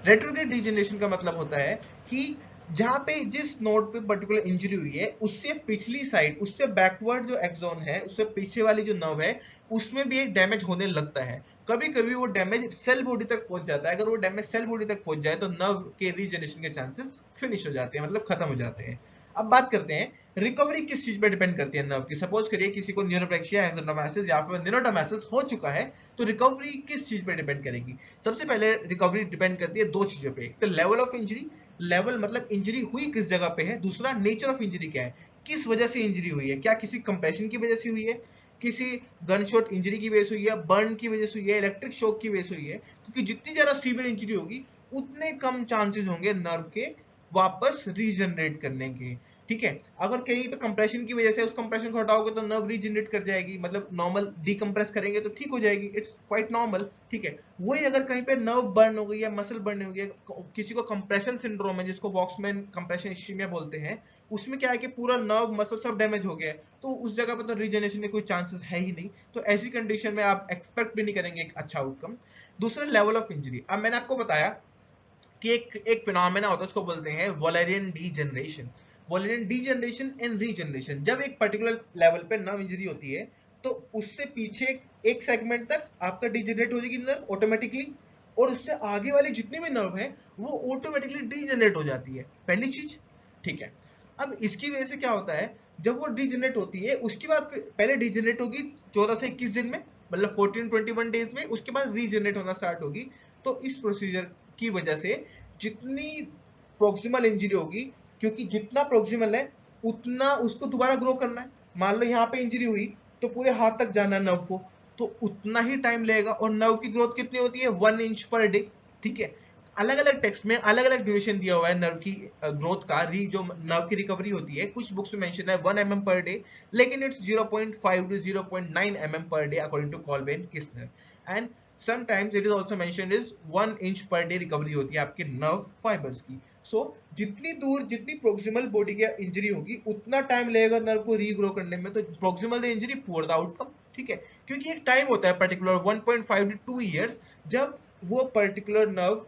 [SPEAKER 1] रेट्रोग्रेड डीजनरेशन का मतलब होता है कि जहां पे जिस नोड पे पर्टिकुलर इंजरी हुई है उससे पिछली साइड, उससे बैकवर्ड जो एक्सोन है, उससे पीछे वाली जो नर्व है उसमें भी एक डैमेज होने लगता है। कभी कभी वो डैमेज सेल बॉडी तक पहुंच जाता है। अगर वो डैमेज सेल बॉडी तक पहुंच जाए तो नर्व के रीजनरेशन के चांसेस फिनिश हो जाते हैं, मतलब खत्म हो जाते हैं। अब बात करते हैं रिकवरी किस चीज पे डिपेंड करती है नर्व की। सपोज करिए किसी को न्यूरोप्लेक्सिया, एक्सोटोमासिस या फिर न्यूरोटोमासिस हो चुका है, तो रिकवरी किस चीज पे डिपेंड करेगी? सबसे पहले रिकवरी डिपेंड करती है 2 चीजों पे। तो लेवल ऑफ इंजरी, लेवल मतलब इंजरी हुई किस जगह पे है। दूसरा नेचर ऑफ इंजरी क्या है, किस वजह से इंजरी हुई है, क्या किसी कंप्रेशन की वजह से हुई है, किसी गन शॉट इंजरी की वजह से हुई है, बर्न की वजह से हुई है, इलेक्ट्रिक शॉक की वजह से हुई है। क्योंकि जितनी ज्यादा सीवियर इंजरी होगी उतने कम चांसेस होंगे नर्व के वापस रीजनरेट करने के। ठीक है, अगर कहीं पे कंप्रेशन की वजह से उस कंप्रेशन को हटाओगे तो नर्व रीजनरेट कर जाएगी, मतलब नॉर्मल डीकंप्रेस करेंगे तो ठीक हो जाएगी, इट्स क्वाइट नॉर्मल। ठीक है, वही अगर कहीं पे नर्व बर्न हो गई है, मसल बर्न हो गई है, किसी को कंप्रेशन सिंड्रोम है जिसको वॉक्समैन कंप्रेशन इश्चीमिया बोलते हैं, उसमें क्या है कि पूरा नर्व मसल सब डैमेज हो गया है, तो उस जगह पर तो रीजनरेशन के कोई चांसेस है ही नहीं। तो ऐसी कंडीशन में आप एक्सपेक्ट भी नहीं करेंगे एक अच्छा आउटकम। दूसरा लेवल ऑफ इंजरी। अब मैंने आपको बताया कि एक फिनोमेना होता है, उसको बोलते हैं Wallerian degeneration. Wallerian degeneration and regeneration, जब एक पर्टिकुलर लेवल पे नर्व इंजरी होती है तो उससे पीछे एक सेगमेंट तक आपका डीजनरेट हो जाएगी नर्व ऑटोमेटिकली, और उससे आगे वाली जितनी भी नर्व है वो ऑटोमेटिकली डीजनरेट हो जाती है, पहली चीज। ठीक है, अब इसकी वजह से क्या होता है, जब वो डीजनरेट होती है उसके बाद पहले डीजनरेट होगी 14 से 21 दिन में, मतलब 14-21 डेज में, उसके बाद रीजनरेट होना स्टार्ट होगी। तो इस प्रोसीजर की वजह से जितनी प्रोक्सिमल इंजरी होगी, क्योंकि जितना प्रोक्सिमल है उतना उसको दोबारा ग्रो करना है। मान लो यहाँ पे इंजरी हुई तो पूरे हाथ तक जाना है नर्व को, तो उतना ही टाइम लगेगा। और नर्व की ग्रोथ कितनी होती है? 1 इंच पर डे। ठीक है, अलग अलग टेक्स्ट में अलग अलग ड्यूरेशन दिया हुआ है नर्व की ग्रोथ का। जो नर्व की रिकवरी होती है कुछ बुक्स में मेंशन है 1 mm पर डे, लेकिन it's 0.5 to 0.9 mm per day according to Colby and Kisner. And sometimes it is also mentioned is 1 inch per day recovery होती है आपके नर्व फाइबर्स की। सो जितनी दूर जितनी प्रोक्सिमल बॉडी की इंजरी होगी उतना टाइम लगेगा नर्व को रीग्रो करने में, तो proximal the injury poor the outcome, ठीक है। क्योंकि एक टाइम होता है पर्टिकुलर 1.5 to 2 years जब वो पर्टिकुलर नर्व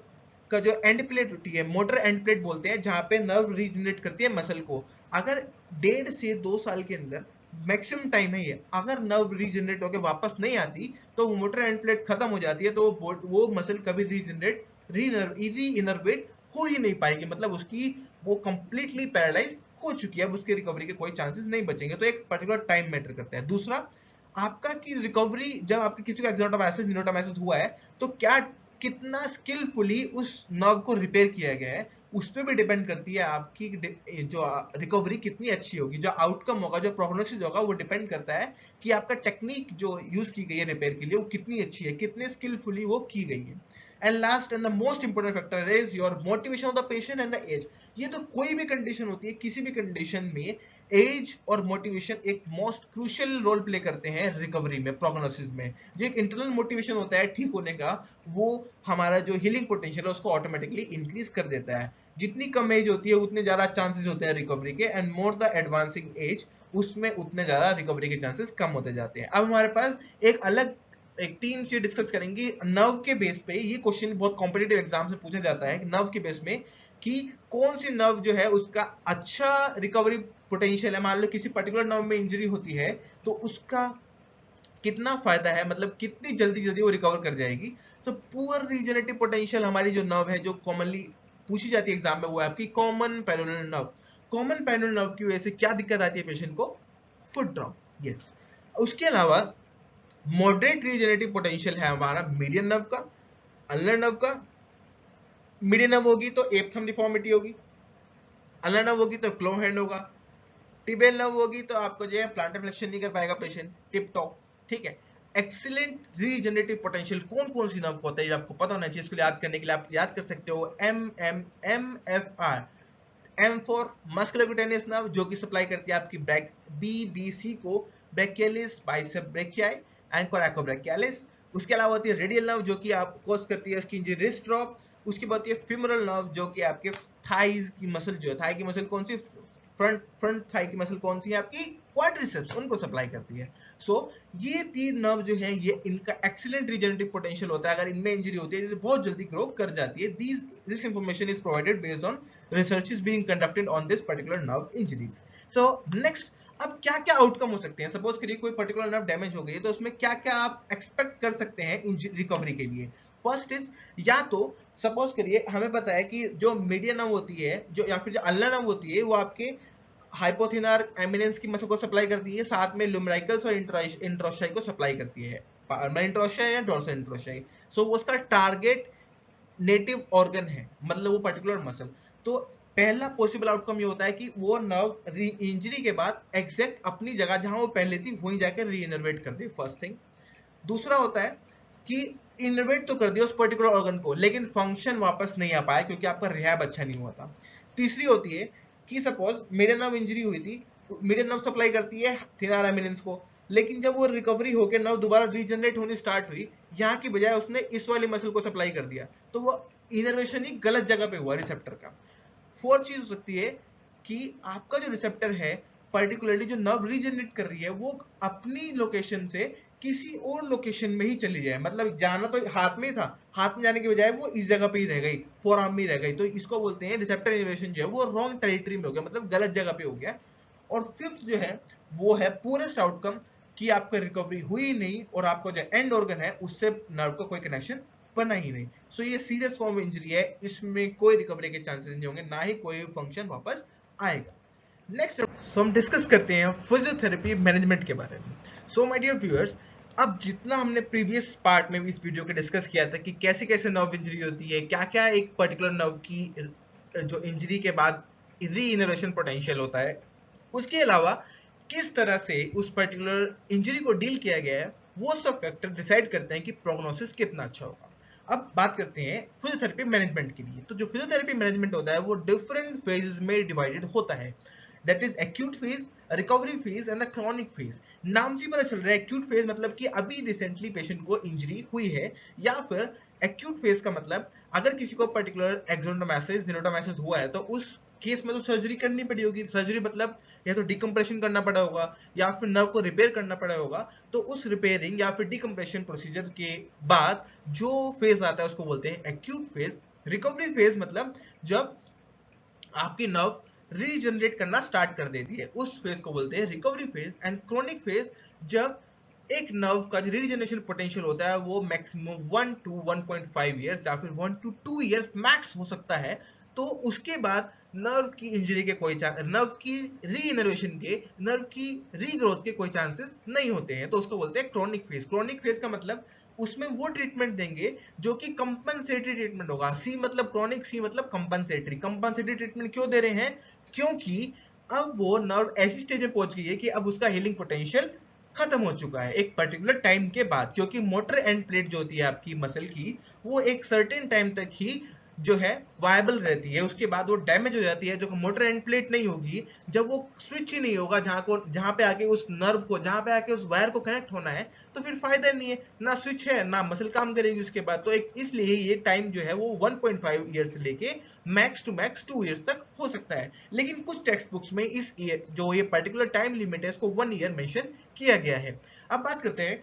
[SPEAKER 1] का जो एंड प्लेट होती है, मोटर एंड प्लेट बोलते हैं, जहां पे नर्व रीजनरेट करती है मसल को, अगर 1.5 से 2 साल के अंदर मैक्सिमम टाइम है ये, अगर नर्व रीजनरेट होकर वापस नहीं आती तो वो मोटर एंड प्लेट खत्म हो जाती है, तो वो मसल कभी रीजनरेट री इनर्वेट हो ही नहीं पाएगी, मतलब उसकी वो कंप्लीटली पैरालाइज हो चुकी है, अब उसकी रिकवरी के कोई चांसेस नहीं बचेंगे। तो एक पर्टिकुलर टाइम मैटर करता है। दूसरा, आपका की रिकवरी, जब आपके किसी को एक्सोटोमाइसिस निनोटोमाइसिस हुआ है तो क्या कितना स्किलफुली उस नर्व को रिपेयर किया गया है, उस पर भी डिपेंड करती है आपकी जो रिकवरी कितनी अच्छी होगी, जो आउटकम होगा, जो प्रोग्नोसिस होगा, वो डिपेंड करता है कि आपका टेक्निक जो यूज की गई है रिपेयर के लिए वो कितनी अच्छी है, कितने स्किलफुली वो की गई है। And last and the most important factor is your motivation of the patient and the age. ये तो कोई भी कंडीशन होती है, किसी भी कंडीशन में एज और मोटिवेशन एक मोस्ट क्रूशियल रोल प्ले करते हैं रिकवरी में, प्रोग्नोसिस में। जो एक इंटरनल मोटिवेशन होता है ठीक होने का, वो हमारा जो हीलिंग पोटेंशियल है उसको ऑटोमेटिकली इंक्रीज कर देता है। जितनी कम एज होती है उतने ज्यादा चांसेस होते हैं रिकवरी के, and more the advancing as उसमें उतने ज्यादा रिकवरी के चांसेस कम होते जाते हैं। अब हमारे पास एक अलग एक 3 चीज डिस्कस करेंगे नर्व के बेस पे। ये क्वेश्चन बहुत कॉम्पिटिटिव एग्जाम से पूछा जाता है नर्व के बेस में कि कौन सी नर्व जो है उसका अच्छा रिकवरी पोटेंशियल है। मान लो किसी पर्टिकुलर नर्व में इंजरी होती है तो उसका कितना फायदा है, मतलब कितनी जल्दी जल्दी वो रिकवर कर जाएगी। तो पुअर रीजनरेटिव पोटेंशियल हमारी जो नर्व है जो कॉमनली पूछी जाती है एग्जाम में, वो है आपकी कॉमन पेरोनल नर्व। कॉमन पेरोनल नर्व की वजह से क्या दिक्कत आती है पेशेंट को? Foot drop, yes. उसके अलावा मॉडरेट रीजनरेटिव पोटेंशियल है हमारा मीडियन नर्व का, अल्नर नर्व का। मीडियन नर्व होगी तो एप्थम डिफॉर्मिटी होगी, अल्नर नर्व होगी तो क्लो हैंड होगा, टिबियल नर्व होगी तो आपको जो है प्लांटर फ्लेक्शन नहीं कर पाएगा पेशेंट, टिप टॉप, ठीक है। एक्सीलेंट रीजनरेटिव पोटेंशियल कौन कौन सी नर्व को होता है, आपको पता होना चाहिए। इसको याद करने के लिए आप याद कर सकते हो MFR। M for musculocutaneous nerve, जो कि सप्लाई करती है आपकी BBC को, ब्रैकियलिस, बाइसेप ब्रैकियाई, एंकर एक्रोब्रैकियलिस। उसके अलावा होती है रेडियल नर्व जो कि आप कोज करती है उसकी इंजरी रिस्ट ड्रॉप। उसके बाद होती है फीमोरल नर्व जो कि आपके थाइज की मसल, जो है थाई की मसल कौन सी, फ्रंट थाई की मसल कौन सी है आपकी, क्वाड्रिसेप्स, उनको सप्लाई करती है। सो ये 3 नर्व जो है ये इनका एक्सीलेंट रीजनरेटिव पोटेंशियल होता है। अगर इनमें इंजरी होती है तो बहुत जल्दी ग्रो कर जाती है। This information is provided based on research is being conducted on this particular nerve injuries. So next, अब क्या क्या आउटकम हो सकते हैं। सपोज करिए कोई पर्टिकुलर नर्व डैमेज हो गई है तो उसमें क्या क्या आप एक्सपेक्ट कर सकते हैं रिकवरी के लिए। फर्स्ट इज, या तो सपोज करिए हमें पता है कि जो मीडियन नर्व होती है जो, या फिर जो अल्नर नर्व होती है, वो आपके हाइपोथिनर एमिनेंस की मसल को सप्लाई करती है, साथ में लुम्ब्राइकल्स और इंट्रोशाई को सप्लाई करती है, इंट्रोशाई या डोर्सल इंट्रोशाई। सो वो उसका टारगेट नेटिव ऑर्गन है, मतलब वो पर्टिकुलर मसल। तो पहला पॉसिबल आउटकम ये होता है कि वो नर्व इंजरी के बाद एग्जैक्ट अपनी जगह जहां वो पहले थी वहीं जाकर रीइनर्वेट कर दे, फर्स्ट थिंग। दूसरा होता है कि इनर्वेट तो कर दिया उस पर्टिकुलर ऑर्गन को, लेकिन फंक्शन वापस नहीं आ पाया क्योंकि आपका रिहैब अच्छा नहीं हुआ था। तीसरी होती है कि सपोज मीडियन नर्व इंजरी हुई थी, मीडियन नर्व सप्लाई करती है थिनर एमिनेंस को, लेकिन जब वो रिकवरी होकर नर्व दोबारा रीजनरेट होनी स्टार्ट हुई, यहाँ की बजाय उसने इस वाली मसल को सप्लाई कर दिया, तो वो इनर्वेशन ही गलत जगह पे हुआ रिसेप्टर का। फोर्थ चीज हो सकती है कि आपका जो रिसेप्टर है, पर्टिकुलरली जो नर्व रीजनरेट कर रही है, वो अपनी लोकेशन से किसी और लोकेशन में ही चली जाए, मतलब जाना तो हाथ में ही था, हाथ में जाने के बजाय वो इस जगह पे ही रह गई, फोर आर्म में ही रह गई, तो इसको बोलते हैं रिसेप्टर इनर्वेशन जो है वो रॉन्ग टेरिटरी में हो गया, मतलब गलत जगह पे हो गया। और फिफ्थ जो है वो है पूरेस्ट आउटकम, कि आपका रिकवरी हुई नहीं और आपका जो एंड ऑर्गन है उससे नर्व का कोई कनेक्शन बना ही नहीं। सो ये सीरियस फॉर्म इंजरी है, इसमें कोई रिकवरी के चांसेस नहीं होंगे, ना ही कोई फंक्शन वापस आएगा। नेक्स्ट सो हम डिस्कस करते हैं फिजियोथेरेपी मैनेजमेंट के बारे में। सो माय डियर व्यूअर्स, अब जितना हमने प्रीवियस पार्ट में भी इस वीडियो के डिस्कस किया था कि कैसे कैसे नर्व इंजरी होती है, क्या क्या एक पर्टिकुलर नर्व की जो इंजरी के बाद रीइनर्वेशन पोटेंशियल होता है, उसके अलावा किस तरह से उस पर्टिकुलर इंजरी को डील किया गया है, वो सब फैक्टर डिसाइड करते हैं कि प्रोग्नोसिस कितना अच्छा होगा। अब बात करते हैं फिजियोथेरेपी मैनेजमेंट के लिए। तो जो फिजियोथेरेपी मैनेजमेंट होता है वो डिफरेंट फेजेस में डिवाइडेड होता है। That is acute phase, recovery phase and the chronic phase. नाम से पता चल रहा है एक्यूट फेज मतलब कि अभी रिसेंटली पेशेंट को इंजरी हुई है, या फिर एक्यूट फेज का मतलब अगर किसी को पर्टिकुलर एक्सोडोमेसिस निरोडोमेसिस हुआ है तो उस केस में तो सर्जरी करनी पड़ी होगी। सर्जरी मतलब या तो डिकम्प्रेशन करना पड़ा होगा या फिर नर्व को रिपेयर करना पड़ा होगा। तो उस रिपेयरिंग या फिर डिकम्प्रेशन प्रोसीजर के बाद जो फेज आता है उसको बोलते हैं एक्यूट फेज। रिकवरी फेज मतलब जब आपकी नर्व रीजनरेट करना स्टार्ट कर देती है, उस फेज को बोलते हैं recovery phase. And chronic phase जब एक नर्व का जो रीजनरेशन पोटेंशियल होता है वो मैक्सिमम 1 to 1.5 ईयर्स या फिर 1 to 2 ईयर्स मैक्स हो सकता है। तो उसके बाद नर्व की इंजरी के कोई नर्व की रीइनर्वेशन के, नर्व की रीग्रोथ के कोई चांसेस नहीं होते हैं, तो उसको बोलते हैं क्रोनिक फेज। क्रोनिक फेज का मतलब उसमें वो ट्रीटमेंट देंगे जो कि कंपनसेटरी ट्रीटमेंट होगा। सी मतलब क्रोनिक, सी मतलब कंपनसेटरी। कंपनसेटरी ट्रीटमेंट क्यों दे रहे हैं? क्योंकि अब वो नर्व ऐसी स्टेज में पहुंच गई है कि अब उसका हीलिंग पोटेंशियल खत्म हो चुका है एक पर्टिकुलर टाइम के बाद। क्योंकि मोटर एंड प्लेट जो होती है आपकी मसल की, वो एक सर्टेन टाइम तक ही जो है वायबल रहती है, उसके बाद वो डैमेज हो जाती है। जो मोटर एंड प्लेट नहीं होगी, जब वो स्विच ही नहीं होगा जहां पे आके उस नर्व को, जहां पे आके उस वायर को कनेक्ट होना है, तो फिर फायदा नहीं है, ना स्विच है ना मसल काम करेगी उसके बाद। तो एक इसलिए ये टाइम जो है वो 1.5 ईयर से लेके मैक्स टू मैक्स 2 ईयर्स तक हो सकता है। लेकिन कुछ टेक्स्ट बुक्स में इस ईयर जो ये पर्टिकुलर टाइम लिमिट है इसको 1 ईयर मेंशन किया गया है। अब बात करते हैं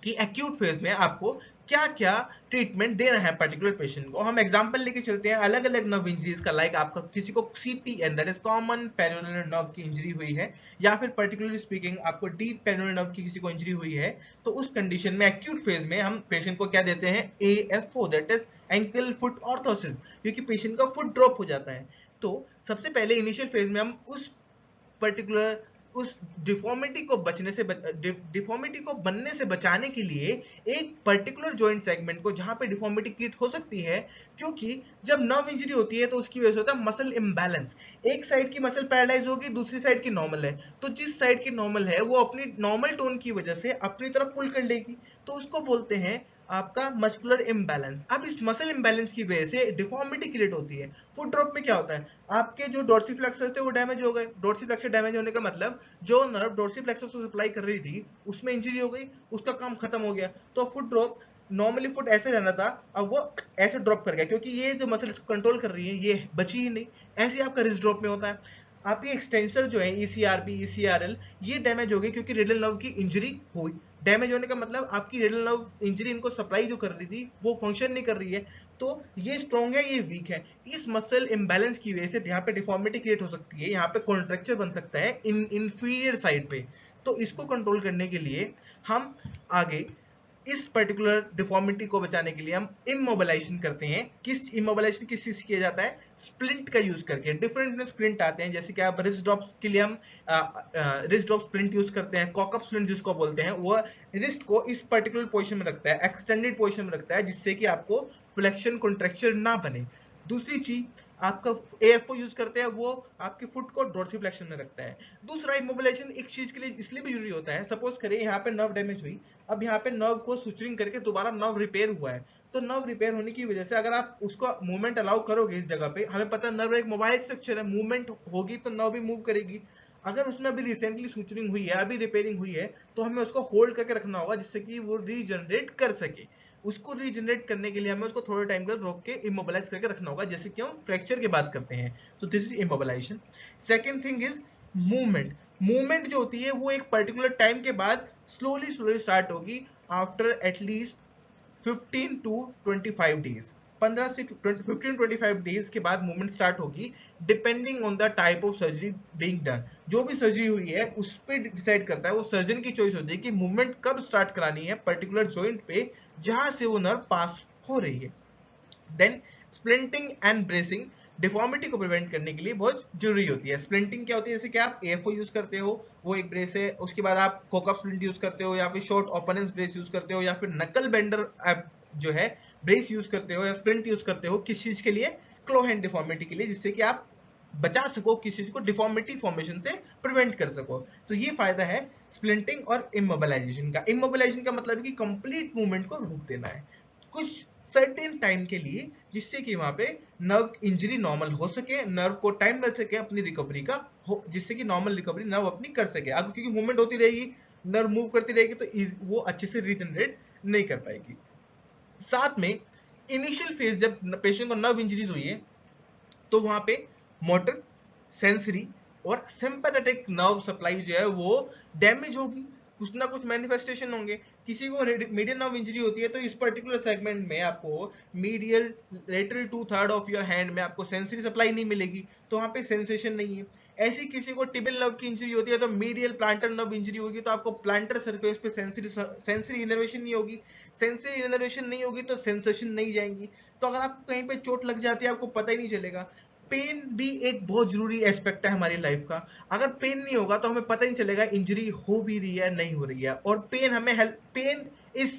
[SPEAKER 1] कि एक्यूट फेज में आपको क्या क्या ट्रीटमेंट देना है पर्टिकुलर पेशेंट को। हम एग्जांपल लेके चलते हैं अलग अलग नर्व इंजरीज का। लाइक आपका किसी को CPN that is common peroneal nerve की इंजरी हुई है, या फिर पर्टिकुलरली स्पीकिंग आपको डीप पेरिनेल नर्व की किसी को इंजरी हुई है, तो उस कंडीशन में एक्यूट फेज में हम पेशेंट को क्या देते हैं? AFO that is ankle foot orthosis, क्योंकि पेशेंट का फुट ड्रॉप हो जाता है। तो सबसे पहले इनिशियल फेज में हम उस पर्टिकुलर उस डिफॉर्मिटी को बचने से डिफॉर्मिटी को बनने से बचाने के लिए एक पर्टिकुलर जॉइंट सेगमेंट को जहां पे डिफॉर्मिटी क्रिएट हो सकती है, क्योंकि जब नर्व इंजरी होती है तो उसकी वजह से होता है मसल इम्बैलेंस। एक साइड की मसल पैरालाइज होगी, दूसरी साइड की नॉर्मल है, तो जिस साइड की नॉर्मल है वो अपनी नॉर्मल टोन की वजह से अपनी तरफ पुल कर लेगी, तो उसको बोलते हैं आपका मस्कुलर इम्बैलेंस। अब इस मसल इम्बैलेंस की वजह से डिफॉर्मिटी क्रिएट होती है। फुट ड्रॉप में क्या होता है? आपके जो डोर्सिफ्लेक्सस थे वो डैमेज हो गए। डोर्सिफ्लेक्सस डैमेज होने का मतलब जो नर्व डोर्सिफ्लेक्सस को सप्लाई कर रही थी उसमें इंजरी हो गई, उसका काम खत्म हो गया। तो फुट ड्रॉप, नॉर्मली फुट ऐसे रहना था, अब वो ऐसे ड्रॉप कर गया, क्योंकि ये जो मसल इसको कंट्रोल कर रही है ये बची ही नहीं। ऐसे आपका रिस्ट ड्रॉप में होता है। आपकी एक्सटेंसर जो है ईसीआरबी ईसीआरएल ये डैमेज हो गई क्योंकि रेडियल नर्व की इंजरी हुई। डैमेज होने का मतलब आपकी रेडियल नर्व इंजरी इनको सप्लाई जो कर रही थी वो फंक्शन नहीं कर रही है, तो ये स्ट्रॉन्ग है ये वीक है। इस मसल इम्बैलेंस की वजह से यहाँ पे डिफॉर्मिटी क्रिएट हो सकती है, यहाँ पे कॉन्ट्रैक्चर बन सकता है इंफीरियर साइड पे। तो इसको कंट्रोल करने के लिए हम आगे इस पर्टिकुलर डिफॉर्मिटी को बचाने के लिए हम इमोबिलाइजेशन करते हैं। किस इमोबिलाइजेशन किस चीज किया जाता है? स्प्लिंट का यूज करके। डिफरेंट स्प्लिंट आते हैं, जैसे कि आप रिस्ट ड्रॉप के लिए हम रिस्ट ड्रॉप स्प्लिंट यूज करते हैं। कॉकअप स्प्लिंट जिसको बोलते हैं, वो रिस्ट को इस पर्टिकुलर पोजीशन में रखता है, एक्सटेंडेड पोजीशन में रखता है, जिससे कि आपको फ्लेक्शन कॉन्ट्रैक्चर ना बने। दूसरी चीज आपका एएफओ यूज करते हैं, वो आपके फुट को डोर्सिफ्लेक्शन में रखता है। दूसरा इमोबिलाइजेशन एक चीज के लिए इसलिए भी जरूरी होता है, सपोज करें यहाँ पे नर्व डैमेज हुई, अब यहाँ पे नर्व को सुचरिंग करके दोबारा नर्व रिपेयर हुआ है, तो नर्व रिपेयर होने की वजह से अगर आप उसको मूवमेंट अलाउ करोगे इस जगह पे, हमें पता है नर्व एक मोबाइल स्ट्रक्चर है, मूवमेंट होगी तो नर्व भी मूव करेगी। अगर उसमें अभी रिसेंटली सुचरिंग हुई है, अभी रिपेयरिंग हुई है, तो हमें उसको होल्ड करके रखना होगा जिससे कि वो रीजनरेट कर सके। उसको रीजनरेट करने के लिए हमें उसको थोड़े टाइम तक रोक के इमोबिलाइज करके रखना होगा, जैसे कि हम फ्रैक्चर की बात करते हैं। तो this is immobilisation. Second thing is movement. Movement जो होती है वो एक पर्टिकुलर टाइम के बाद स्लोली स्लोली स्टार्ट होगी, आफ्टर एटलीस्ट 15 to 25 डेज। 15 से 15-25 डेज के बाद मूवमेंट स्टार्ट होगी, depending on the type of surgery being done. जो भी सर्जरी हुई है उस पर डिसाइड करता है, वो सर्जन की चॉइस होती है कि मूवमेंट कब स्टार्ट करानी है पर्टिकुलर जॉइंट पे जहां से वो नर्व पास हो रही है। Then splinting and bracing deformity को प्रिवेंट करने के लिए बहुत जरूरी होती है। स्प्लिंटिंग क्या होती है? जैसे कि आप एएफओ यूज करते हो, वो एक ब्रेस है, उसके बाद आप कोकअप स्प्लिंट यूज करते हो, या फिर शॉर्ट ओपनेंस ब्रेस यूज करते हो, या फिर नकल बेंडर जो है ब्रेस यूज करते हो, या स्प्लिंट यूज करते हो। किस चीज के लिए? क्लो हैंड डिफॉर्मिटी के लिए, जिससे कि आप बचा सको किस चीज को, डिफॉर्मिटी फॉर्मेशन से प्रिवेंट कर सको। तो ये फायदा है स्प्लिंटिंग और इमोबिलाइजेशन का। इमोबिलाइजेशन का मतलब है कि कंप्लीट मूवमेंट को रोक देना है। कुछ सर्टेन टाइम के लिए, जिससे कि वहां पे नर्व इंजरी नॉर्मल हो सके, नर्व को टाइम मिल सके अपनी रिकवरी का हो, जिससे कि नॉर्मल रिकवरी नर्व अपनी कर सके। अब क्योंकि मूवमेंट होती रहेगी, नर्व मूव करती रहेगी, तो वो अच्छे से रीजनरेट नहीं कर पाएगी। साथ में इनिशियल फेज जब पेशेंट को नर्व इंजरीज हुई है, तो वहां पे मोटर, सेंसरी और सिंपैथेटिक नर्व सप्लाई जो है वो डैमेज होगी, कुछ ना कुछ मैनिफेस्टेशन होंगे। किसी को मीडियल नर्व इंजरी होती है तो इस पर्टिकुलर सेगमेंट में आपको medial lateral 2/3 of your hand में आपको सेंसरी सप्लाई नहीं मिलेगी, तो वहां पे सेंसेशन नहीं है। ऐसी किसी को टिबियल नर्व की इंजरी होती है तो मीडियल प्लांटर नर्व इंजरी होगी, तो आपको प्लांटर सरफेस पे सेंसरी इनर्वेशन नहीं होगी, सेंसरी इनर्वेशन नहीं होगी तो सेंसेशन नहीं जाएंगी। तो अगर आपको कहीं पे चोट लग जाती है आपको पता ही नहीं चलेगा। पेन भी एक बहुत जरूरी एस्पेक्ट है हमारी लाइफ का। अगर पेन नहीं होगा तो हमें पता ही नहीं चलेगा इंजरी हो भी रही है नहीं हो रही है। और पेन हमें help, pain is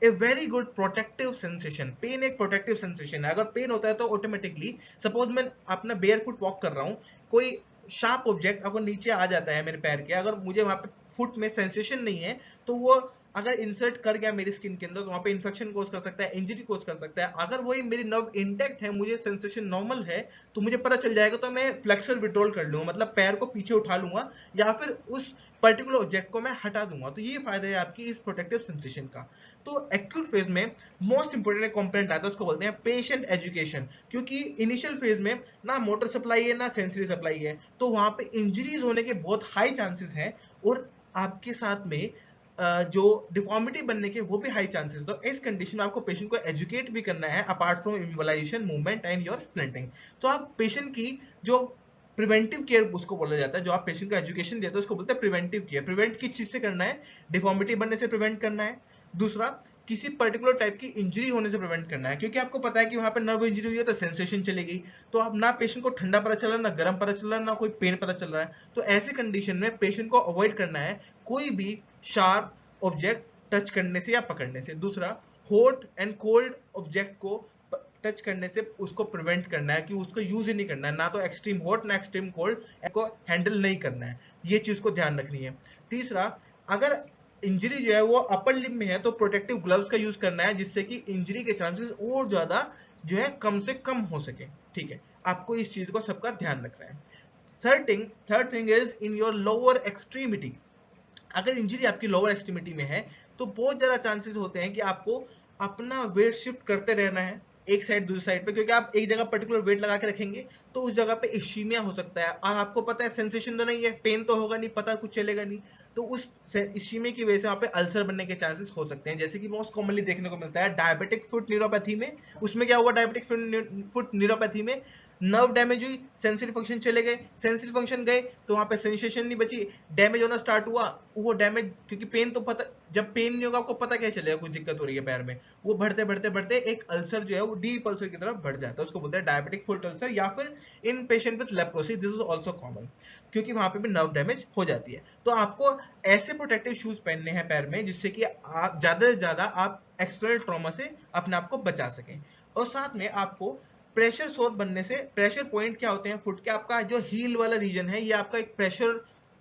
[SPEAKER 1] a very good protective sensation. Pain एक प्रोटेक्टिव सेंसेशन है। अगर पेन होता है तो ऑटोमेटिकली, सपोज मैं अपना बेयर फुट वॉक कर रहा हूँ, कोई शार्प ऑब्जेक्ट अगर नीचे आ जाता है मेरे पैर के, अगर मुझे वहां पे फुट में सेंसेशन नहीं है, तो वो अगर इंसर्ट कर गया मेरी स्किन के अंदर तो वहां पे इन्फेक्शन कोज कर सकता है, इंजरी कोज कर सकता है। अगर वही मेरी नर्व इंटैक्ट है, मुझे सेंसेशन नॉर्मल है, तो मुझे पता चल जाएगा, तो मैं फ्लेक्सर विड्रॉल कर लूंगा, मतलब पैर को पीछे उठा लूंगा या फिर उस पर्टिकुलर ऑब्जेक्ट को मैं हटा दूंगा। तो ये फायदा है आपकी इस प्रोटेक्टिव सेंसेशन का। तो एक्यूट फेज में मोस्ट इंपोर्टेंट कंपोनेंट आता है, उसको बोलते हैं पेशेंट एजुकेशन। क्योंकि इनिशियल फेज में ना मोटर सप्लाई है ना सेंसरी सप्लाई है, तो वहां पे इंजरीज होने के बहुत हाई चांसेस हैं, और आपके साथ में जो डिफॉर्मिटी बनने के वो भी हाई चांसेस। तो इस कंडीशन में आपको पेशेंट को एजुकेट भी करना है apart from immobilisation, movement and your splinting. तो आप पेशेंट की जो प्रिवेंटिव केयर उसको बोला जाता है, जो आप पेशेंट को एजुकेशन देते हैं उसको बोलते हैं प्रिवेंटिव केयर। प्रिवेंट किस चीज से करना है? डिफॉर्मिटी बनने से प्रिवेंट करना है। दूसरा, किसी पर्टिकुलर टाइप की इंजरी होने से प्रिवेंट करना है, क्योंकि आपको पता है कि वहां पर नर्व इंजरी हुई है तो सेंसेशन चलेगी, तो अब ना पेशेंट को ठंडा पता चल रहा है, ना गर्म पता चल रहा है, ना कोई पेन पता चल रहा है। तो ऐसी कंडीशन में पेशेंट को अवॉइड करना है कोई भी शार्प ऑब्जेक्ट टच करने से या पकड़ने से। दूसरा, हॉट एंड कोल्ड ऑब्जेक्ट को टच करने से उसको प्रिवेंट करना है, कि उसको यूज ही नहीं करना है, ना तो एक्सट्रीम हॉट ना एक्सट्रीम कोल्ड को हैंडल नहीं करना है। ये चीज को ध्यान रखनी है। तीसरा, अगर इंजरी जो है वो अपर लिप में है तो प्रोटेक्टिव ग्लव्स का यूज करना है, जिससे कि इंजरी के चांसेस और ज्यादा जो है कम से कम हो सके। ठीक है, आपको इस चीज को सबका ध्यान रखना है। Third thing is in your lower extremity. अगर इंजरी आपकी लोअर एक्सट्रीमिटी में है तो बहुत ज्यादा चांसेस होते हैं कि आपको अपना वेट शिफ्ट करते रहना है एक साइड दूसरी साइड पे, क्योंकि आप एक जगह पर्टिकुलर वेट लगा के रखेंगे तो उस जगह पे इश्चीमिया हो सकता है। और आपको पता है सेंसेशन तो नहीं है, पेन तो होगा नहीं, पता कुछ चलेगा नहीं, तो उस इश्चीमिया की वजह से वहां पे अल्सर बनने के चांसेस हो सकते हैं, जैसे कि मोस्ट कॉमनली देखने को मिलता है डायबिटिक फुट न्यूरोपैथी में। उसमें क्या होगा, डायबिटिक फुट न्यूरोपैथी में नर्व डैमेज हुई, सेंसरी फंक्शन चले गए, सेंसरी फंक्शन गए तो वहां पे सेंसेशन नहीं बची, डैमेज होना स्टार्ट हुआ। वो डैमेज, क्योंकि पेन तो पता, जब पेन नहीं होगा आपको पता क्या चलेगा कुछ दिक्कत हो रही है पैर में, वो बढ़ते बढ़ते बढ़ते एक अल्सर जो है वो डीप अल्सर की तरफ बढ़ जाता है, उसको बोलते हैं डायबिटिक फुट अल्सर, या फिर in patient with leprosy this is also common, क्योंकि वहां पे भी नर्व डैमेज हो जाती है। तो आपको ऐसे प्रोटेक्टिव शूज पहनने हैं पैर में जिससे कि आप ज्यादा से ज्यादा आप एक्सटर्नल ट्रॉमा से अपने आप को बचा सकें। और साथ में आपको प्रेशर सोर बनने से, प्रेशर पॉइंट क्या होते हैं फुट के, आपका जो हील वाला रीजन है ये आपका एक प्रेशर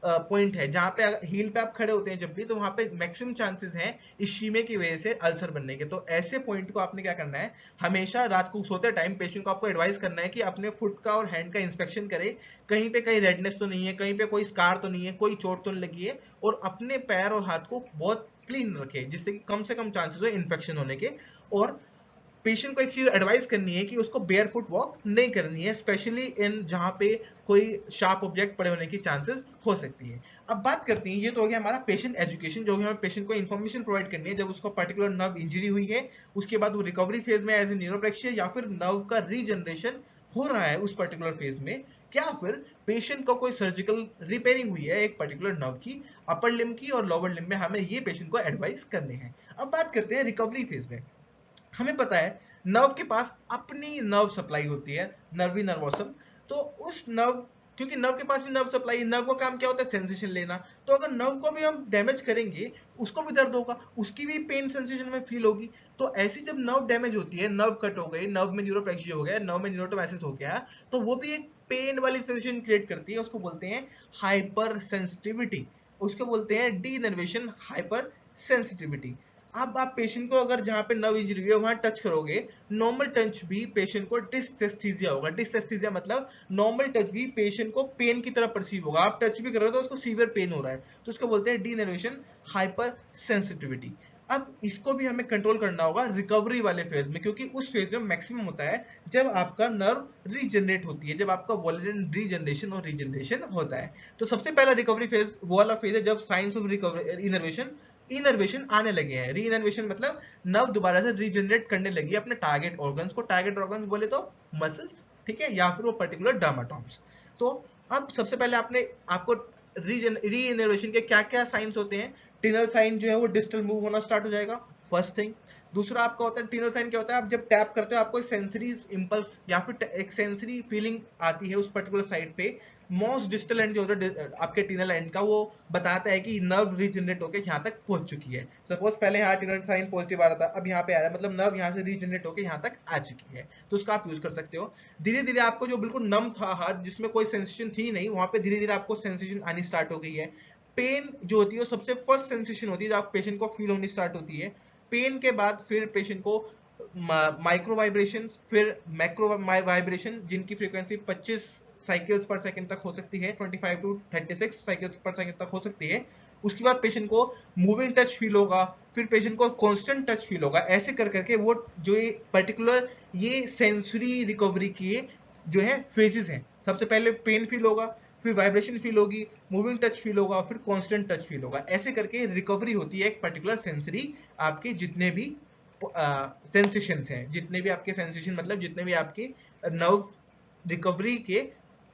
[SPEAKER 1] पॉइंट है, जहां पे हील पे आप खड़े होते हैं जब भी, तो वहां पे मैक्सिमम चांसेस हैं इश्चीमे की वजह से अल्सर बनने के। तो ऐसे पॉइंट को आपने क्या करना है, हमेशा रात को सोते टाइम पेशेंट को आपको एडवाइस करना है कि अपने फुट का और हैंड का इंस्पेक्शन करे, कहीं पे कहीं रेडनेस तो नहीं है, कहीं पे कोई स्कार तो नहीं है, कोई चोट तो नहीं लगी है, और अपने पैर और हाथ को बहुत क्लीन रखे, जिससे कि कम से कम चांसेस हो इन्फेक्शन होने के। और पेशेंट को एक चीज एडवाइस करनी है कि उसको बेयर फुट वॉक नहीं करनी है, स्पेशली इन जहां पे कोई शार्प ऑब्जेक्ट पड़े होने की चांसेस हो सकती है। अब बात करते हैं, ये तो हो गया हमारा पेशेंट एजुकेशन, जो हमें पेशेंट को इन्फॉर्मेशन प्रोवाइड करनी है जब उसको पर्टिकुलर नर्व इंजरी हुई है, उसके बाद वो रिकवरी फेज में एज ए न्यूरोप्लेक्सिया या फिर नर्व का रीजनरेशन हो रहा है उस पर्टिकुलर फेज में, क्या फिर पेशेंट को कोई सर्जिकल रिपेयरिंग हुई है एक पर्टिकुलर नर्व की, अपर लिम्ब की और लोअर लिम्ब में, हमें ये पेशेंट को एडवाइस करने हैं। अब बात करते हैं रिकवरी फेज में। हमें पता है नर्व के पास अपनी नर्व सप्लाई होती है, नर्वी नर्वोसम। तो उस नर्व, क्योंकि नर्व के पास भी नर्व सप्लाई, नर्व का काम क्या होता है, सेंसेशन लेना। तो अगर नर्व को भी हम डैमेज करेंगे, उसको भी दर्द होगा, उसकी भी पेन सेंसेशन में फील होगी। तो ऐसी जब नर्व डैमेज होती है, नर्व कट हो गई, नर्व में न्यूरोप्लेक्सिया हो गया, नर्व में न्यूरोटोमाइसिस हो गया, तो वो भी एक पेन वाली सेंसेशन क्रिएट करती है, उसको बोलते हैं हाइपर सेंसिटिविटी, उसको बोलते हैं डी इनर्वेशन हाइपर सेंसिटिविटी। अब आप पेशेंट को अगर जहां पे नर्व इंजरी हुई है वहां टच करोगे, नॉर्मल टच भी पेशेंट को डिसएस्थीसिया होगा। डिसएस्थीसिया मतलब नॉर्मल टच भी पेशेंट को पेन की तरह परसीव होगा। आप टच भी कर रहे हो तो उसको सीवियर पेन हो रहा है, तो उसको बोलते हैं डीनर्वेशन हाइपर सेंसिटिविटी। अब इसको भी हमें कंट्रोल करना होगा रिकवरी वाले फेज में, क्योंकि उस फेज में मैक्सिमम होता है जब आपका नर्व रीजनरेट होती है, जब आपका वॉल्यूम रीजनरेशन और रीजनरेशन होता है। तो सबसे पहला रिकवरी फेज वो वाला फेज है जब साइंस ऑफ रिकवरी इनर्वेशन आने लगे हैं। री इनर्वेशन मतलब नर्व दोबारा से रीजनरेट करने लगी है अपने टारगेट ऑर्गन्स को। टारगेट ऑर्गन्स बोले तो मसल्स, ठीक है, या फिर वो पर्टिकुलर डर्माटोम्स। तो अब सबसे पहले आपको री इनर्वेशन के क्या क्या साइंस होते हैं। टिनल साइन जो है वो डिस्टल मूव होना स्टार्ट हो जाएगा, फर्स्ट थिंग। दूसरा आपका होता है टिनल साइन, क्या होता है, आप जब टैप करते हो आपको सेंसरी इंपल्स या फिर एक सेंसरी फीलिंग आती है उस पर्टिकुलर साइड पे। मोस्ट डिस्टल एंड जो होता है आपके टिनल एंड का, वो बताता है कि नर्व रीजनरेट होकर यहाँ तक पहुंच चुकी है। सपोज पहले यहाँ टिनल साइन पॉजिटिव आ रहा था, अब यहाँ पे आ रहा है, मतलब नर्व यहाँ से रीजनरेट होकर यहाँ तक आ चुकी है, तो उसका आप यूज कर सकते हो। धीरे धीरे आपको जो बिल्कुल नम था हाथ, जिसमें कोई सेंसेशन थी नहीं, वहां पे धीरे धीरे आपको सेंसेशन आनी स्टार्ट हो गई है। पेन जो होती है वो सबसे फर्स्ट सेंसेशन होती है जब पेशेंट को फील होनी स्टार्ट होती है। पेन के बाद फिर पेशेंट को माइक्रो वाइब्रेशन, फिर मैक्रो वाइब्रेशन, जिनकी फ्रीक्वेंसी 25 साइकिल्स पर सेकंड तक हो सकती है, 25 टू 36 साइकिल्स पर सेकंड तक हो सकती है। उसके बाद पेशेंट को मूविंग टच फील होगा, फिर पेशेंट को कांस्टेंट टच फील होगा। ऐसे कर करके वो जो ये पर्टिकुलर ये सेंसरी रिकवरी के जो है फेजेस हैं। सबसे पहले पेन फील होगा, फिर वाइब्रेशन फील होगी, मूविंग टच फील होगा, फिर कांस्टेंट टच फील होगा। ऐसे करके रिकवरी होती है एक पर्टिकुलर सेंसरी, आपके जितने भी सेंसेशंस हैं, जितने भी आपके सेंसेशन मतलब जितने भी आपके नर्व रिकवरी के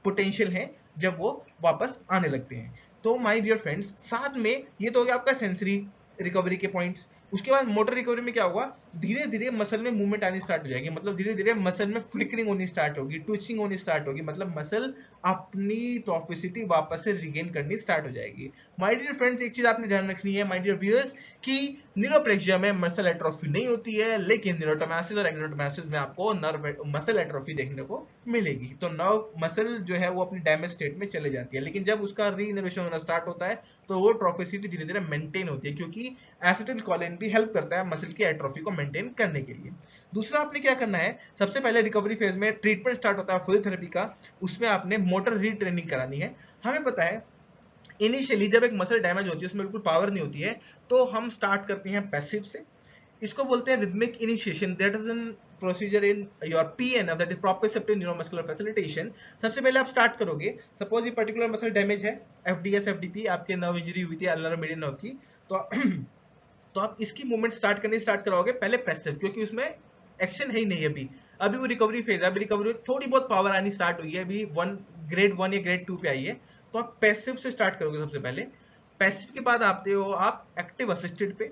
[SPEAKER 1] पोटेंशियल हैं, जब वो वापस आने लगते हैं। तो माय डियर फ्रेंड्स, साथ में ये तो हो गया आपका सेंसरी रिकवरी के पॉइंट्स। उसके बाद मोटर रिकवरी में क्या होगा, धीरे धीरे मसल में मूवमेंट आनी स्टार्ट हो जाएगी, मतलब धीरे धीरे मसल में फ्लिकरिंग होनी स्टार्ट होगी, ट्विचिंग होनी स्टार्ट होगी, मतलब मसल अपनी टॉफिसिटी वापस से रिगेन करनी स्टार्ट हो जाएगी। माय डियर फ्रेंड्स, एक चीज आपने ध्यान रखनी है माय डियर व्यूअर्स, कि न्यूरोप्लेक्सिया में मसल एट्रोफी नहीं होती है, लेकिन न्यूरोटोमासिस और एक्सोटोमासिस में आपको नर्व मसल एट्रोफी देखने को मिलेगी। तो नर्व मसल जो है वो अपनी डैमेज स्टेट में चले जाती है, लेकिन जब उसका रीइनर्वेशन होना स्टार्ट होता है तो वो ट्रॉफिसिटी धीरे धीरे मेंटेन होती है, क्योंकि एसिटिलकोलिन भी हेल्प करता है मसल की एट्रोफी को मेंटेन करने के लिए। दूसरा आपने क्या करना है, सबसे पहले रिकवरी फेज में ट्रीटमेंट स्टार्ट होता है फिजियोथेरेपी का, उसमें आपने मोटर रीट्रेनिंग करानी है। हमें पता है इनिशियली जब एक मसल डैमेज होती है उसमें बिल्कुल पावर नहीं होती है, तो हम स्टार्ट करते हैं पैसिव से। इसको बोलते हैं rhythmic initiation, that is an procedure in your PNF, that is proprioceptive neuromuscular facilitation. सबसे पहले आप स्टार्ट करोगे, सपोज ये पर्टिकुलर मसल डैमेज है, एफडीएस एफडीपी, आपके नर्व इंजरी हुई थी अल्नर मीडियन नर्व की, तो तो आप इसकी मूवमेंट स्टार्ट कराओगे पहले पैसिव, क्योंकि उसमें एक्शन है ही नहीं अभी। अभी वो रिकवरी फेज है, अभी रिकवरी थोड़ी बहुत पावर आनी स्टार्ट हुई है, अभी ग्रेड 1 या ग्रेड 2 पे आई है। तो आप पैसिव से स्टार्ट करोगे सबसे पहले। पैसिव के बाद आते हो आप एक्टिव असिस्टेड पे,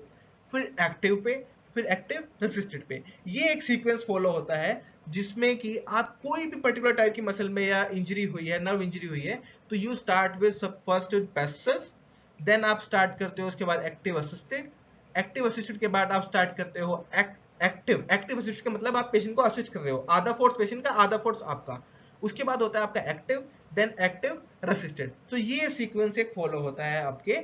[SPEAKER 1] फिर एक्टिव पे, फिर एक्टिव रेसिस्टेड पे। ये एक सीक्वेंस फॉलो होता है जिसमें कि आप कोई भी पर्टिकुलर टाइप की मसल में या इंजरी हुई है, नर्व इंजरी हुई है, तो you start with first passive, then आप स्टार्ट करते हो उसके बाद एक्टिव असिस्टेड। एक्टिव असिस्टेड के बाद आप स्टार्ट करते हो एक्टिव असिस्ट का मतलब आप पेशेंट को असिस्ट कर रहे हो, आधा फोर्स पेशेंट का, आधा फोर्स आपका। उसके बाद होता है आपका एक्टिव, देन एक्टिव रेसिस्टेड। तो ये सीक्वेंस एक फॉलो होता है आपके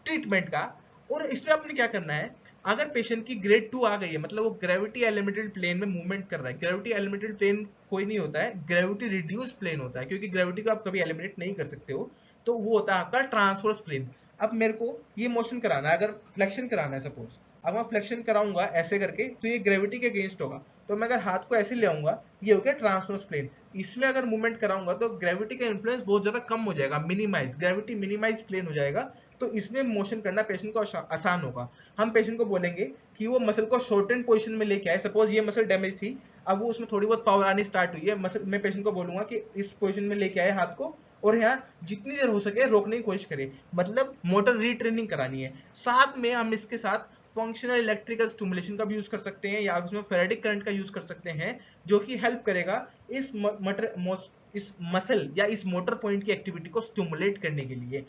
[SPEAKER 1] ट्रीटमेंट का। और इसमें आपने क्या करना है, अगर पेशेंट की ग्रेड 2 आ गई है, मतलब वो ग्रेविटी एलिमेंटेड प्लेन में मूवमेंट कर रहा है। ग्रेविटी एलिमेंटेड प्लेन कोई नहीं होता है, ग्रेविटी रिड्यूस प्लेन होता है, क्योंकि ग्रेविटी को आप कभी एलिमिनेट नहीं कर सकते हो, तो वो होता है आपका ट्रांसवर्स प्लेन। अब मेरे को ये मोशन कराना है, अगर फ्लेक्शन कराना है सपोज, अब मैं फ्लेक्शन कराऊंगा ऐसे करके, तो ये ग्रेविटी के अगेंस्ट होगा। तो मैं अगर हाथ को ऐसे ले आऊंगा, ये हो गया ट्रांसवर्स प्लेन। इसमें अगर मूवमेंट कराऊंगा तो ग्रेविटी का इन्फ्लुएंस बहुत ज्यादा कम हो जाएगा, मिनिमाइज, ग्रेविटी मिनिमाइज प्लेन हो जाएगा, तो इसमें मोशन करना पेशेंट को आसान होगा। हम पेशेंट को बोलेंगे कि वो मसल को शॉर्टेन पोजीशन में लेके आए, सपोज ये मसल डैमेज थी, अब वो उसमें थोड़ी बहुत पावर आनी स्टार्ट हुई है मसल, मैं पेशेंट को बोलूंगा कि इस पोजीशन में लेके आए हाथ को, और यहाँ जितनी देर हो सके रोकने की कोशिश करे, मतलब मोटर रीट्रेनिंग करानी है। साथ में हम इसके साथ फंक्शनल इलेक्ट्रिकल स्टिमुलेशन का भी यूज कर सकते हैं, या उसमें फेरेटिक करंट का यूज कर सकते हैं, जो कि हेल्प करेगा इस मसल या इस मोटर पॉइंट की एक्टिविटी को स्टिमुलेट करने के लिए।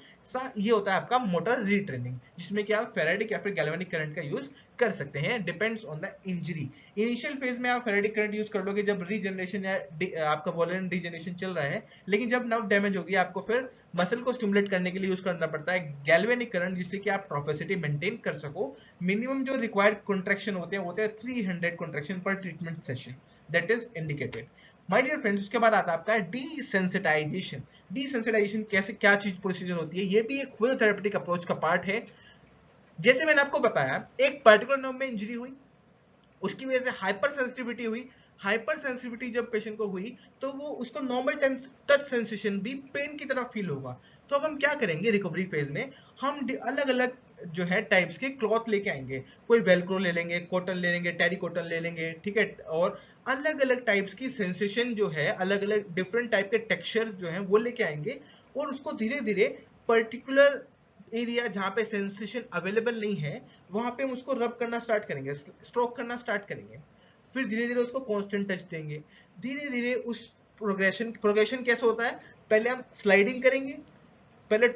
[SPEAKER 1] ये होता है आपका मोटर रीट्रेनिंग, जिसमें कि आप फेराडिक या फिर गैल्वेनिक करंट का यूज कर सकते हैं, depends on the injury. Initial phase में आप फेरेटिक करंट यूज कर लोगे जब रीजनरेशन या आपका वॉल्यूम रीजनरेशन चल रहा है, लेकिन जब नर्व डैमेज होगी आपको फिर मसल को स्टिमुलेट करने के लिए यूज करना पड़ता है गैल्वेनिक करंट, जिससे कि आप प्रोफेसिटी मेंटेन कर सको। मिनिमम जो रिक्वायर्ड कॉन्ट्रैक्शन होते हैं 300 contraction per treatment session, that is indicated. My dear friends, उसके बाद आता है आपका डीसेंसिटाइजेशन। डीसेंसिटाइजेशन कैसे, क्या चीज प्रोसीजर होती है, ये भी एक फिजियोथेरेपेटिक अप्रोच का पार्ट है। जैसे मैंने आपको बताया, एक पर्टिकुलर नर्व में इंजरी हुई, उसकी वजह से हाइपर सेंसिटिविटी हुई। हाइपर सेंसिटिविटी जब पेशेंट को हुई तो वो उसको नॉर्मल टच सेंसेशन भी पेन की तरह फील होगा। तो अब हम क्या करेंगे रिकवरी फेज में, हम अलग अलग जो है टाइप्स के क्लॉथ लेके आएंगे। कोई वेलक्रो ले लेंगे, कॉटन ले लेंगे, टेरी कॉटन ले लेंगे, ठीक है, और अलग अलग टाइप्स की सेंसेशन जो है, अलग अलग डिफरेंट टाइप के टेक्सचर जो है वो लेके आएंगे, और उसको धीरे धीरे पर्टिकुलर एरिया जहां पे सेंसेशन अवेलेबल नहीं है वहां पे हम उसको रब करना स्टार्ट करेंगे, स्ट्रोक करना स्टार्ट करेंगे। फिर धीरे धीरे उसको कांस्टेंट टच देंगे। धीरे धीरे उस प्रोग्रेशन कैसे होता है, पहले हम स्लाइडिंग करेंगे। पहले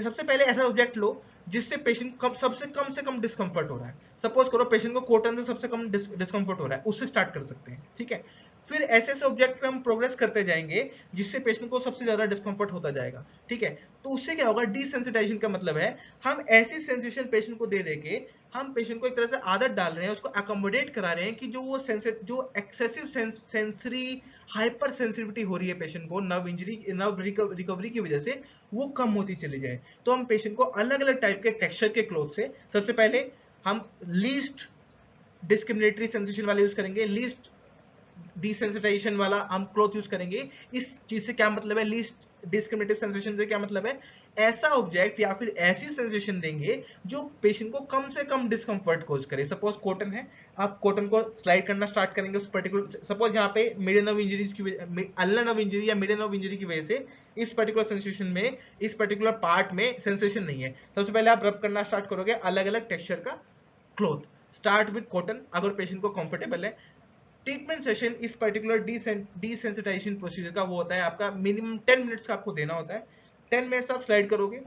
[SPEAKER 1] सबसे पहले ऐसा ऑब्जेक्ट लो जिससे पेशेंट सबसे कम डिस्कंफर्ट हो रहा है। सपोज करो पेशेंट को कॉटन से सबसे कम डिस्कंफर्ट हो रहा है, उससे स्टार्ट कर सकते हैं, ठीक है। फिर ऐसे ऐसे ऑब्जेक्ट पे हम प्रोग्रेस करते जाएंगे जिससे पेशेंट को सबसे ज्यादा डिस्कंफर्ट होता जाएगा, ठीक है। तो उससे क्या होगा, डिसेंसिटाइजेशन का मतलब है हम ऐसी सेंसेशन पेशेंट को दे देके हम पेशेंट को एक तरह से आदत डाल रहे हैं, उसको अकोमोडेट करा रहे हैं कि जो एक्सेसिव सेंसरी हाइपर सेंसिटिविटी हो रही है पेशेंट को नर्व रिकवरी की वजह से, वो कम होती चली जाए। तो हम पेशेंट को अलग अलग टाइप के टेक्सचर के क्लॉथ से, सबसे पहले हम लीस्ट डिस्क्रिमिनेटरी सेंसेशन वाले यूज करेंगे, लीस्ट डिसेंसिटाइजेशन वाला हम क्लॉथ यूज करेंगे। इस चीज से क्या मतलब है, लीस्ट डिस्क्रिमिनेटिव सेंसेशन से क्या मतलब है, ऐसा ऑब्जेक्ट या फिर ऐसी सेंसेशन देंगे जो पेशेंट को कम से कम डिस्कंफर्ट कोज करे। सपोज कॉटन है, आप कॉटन को स्लाइड करना स्टार्ट करेंगे उस पर्टिकुलर, सपोज यहाँ पे मीडियन नर्व इंजरीज की, अल्नर नर्व इंजरी या मीडियन नर्व इंजरी की वजह से इस पर्टिकुलर सेंसेशन में, इस पर्टिकुलर पार्ट में सेंसेशन नहीं है। सबसे पहले आप रब करना स्टार्ट करोगे अलग अलग टेक्सचर का क्लॉथ। स्टार्ट विद कॉटन अगर पेशेंट को कंफर्टेबल है। ट्रीटमेंट सेशन इस पर्टिकुलर डिसेंसिटाइजेशन प्रोसीजर का वो होता है आपका मिनिमम 10 मिनट्स का आपको देना होता है। 10 मिनट्स आप स्लाइड करोगे,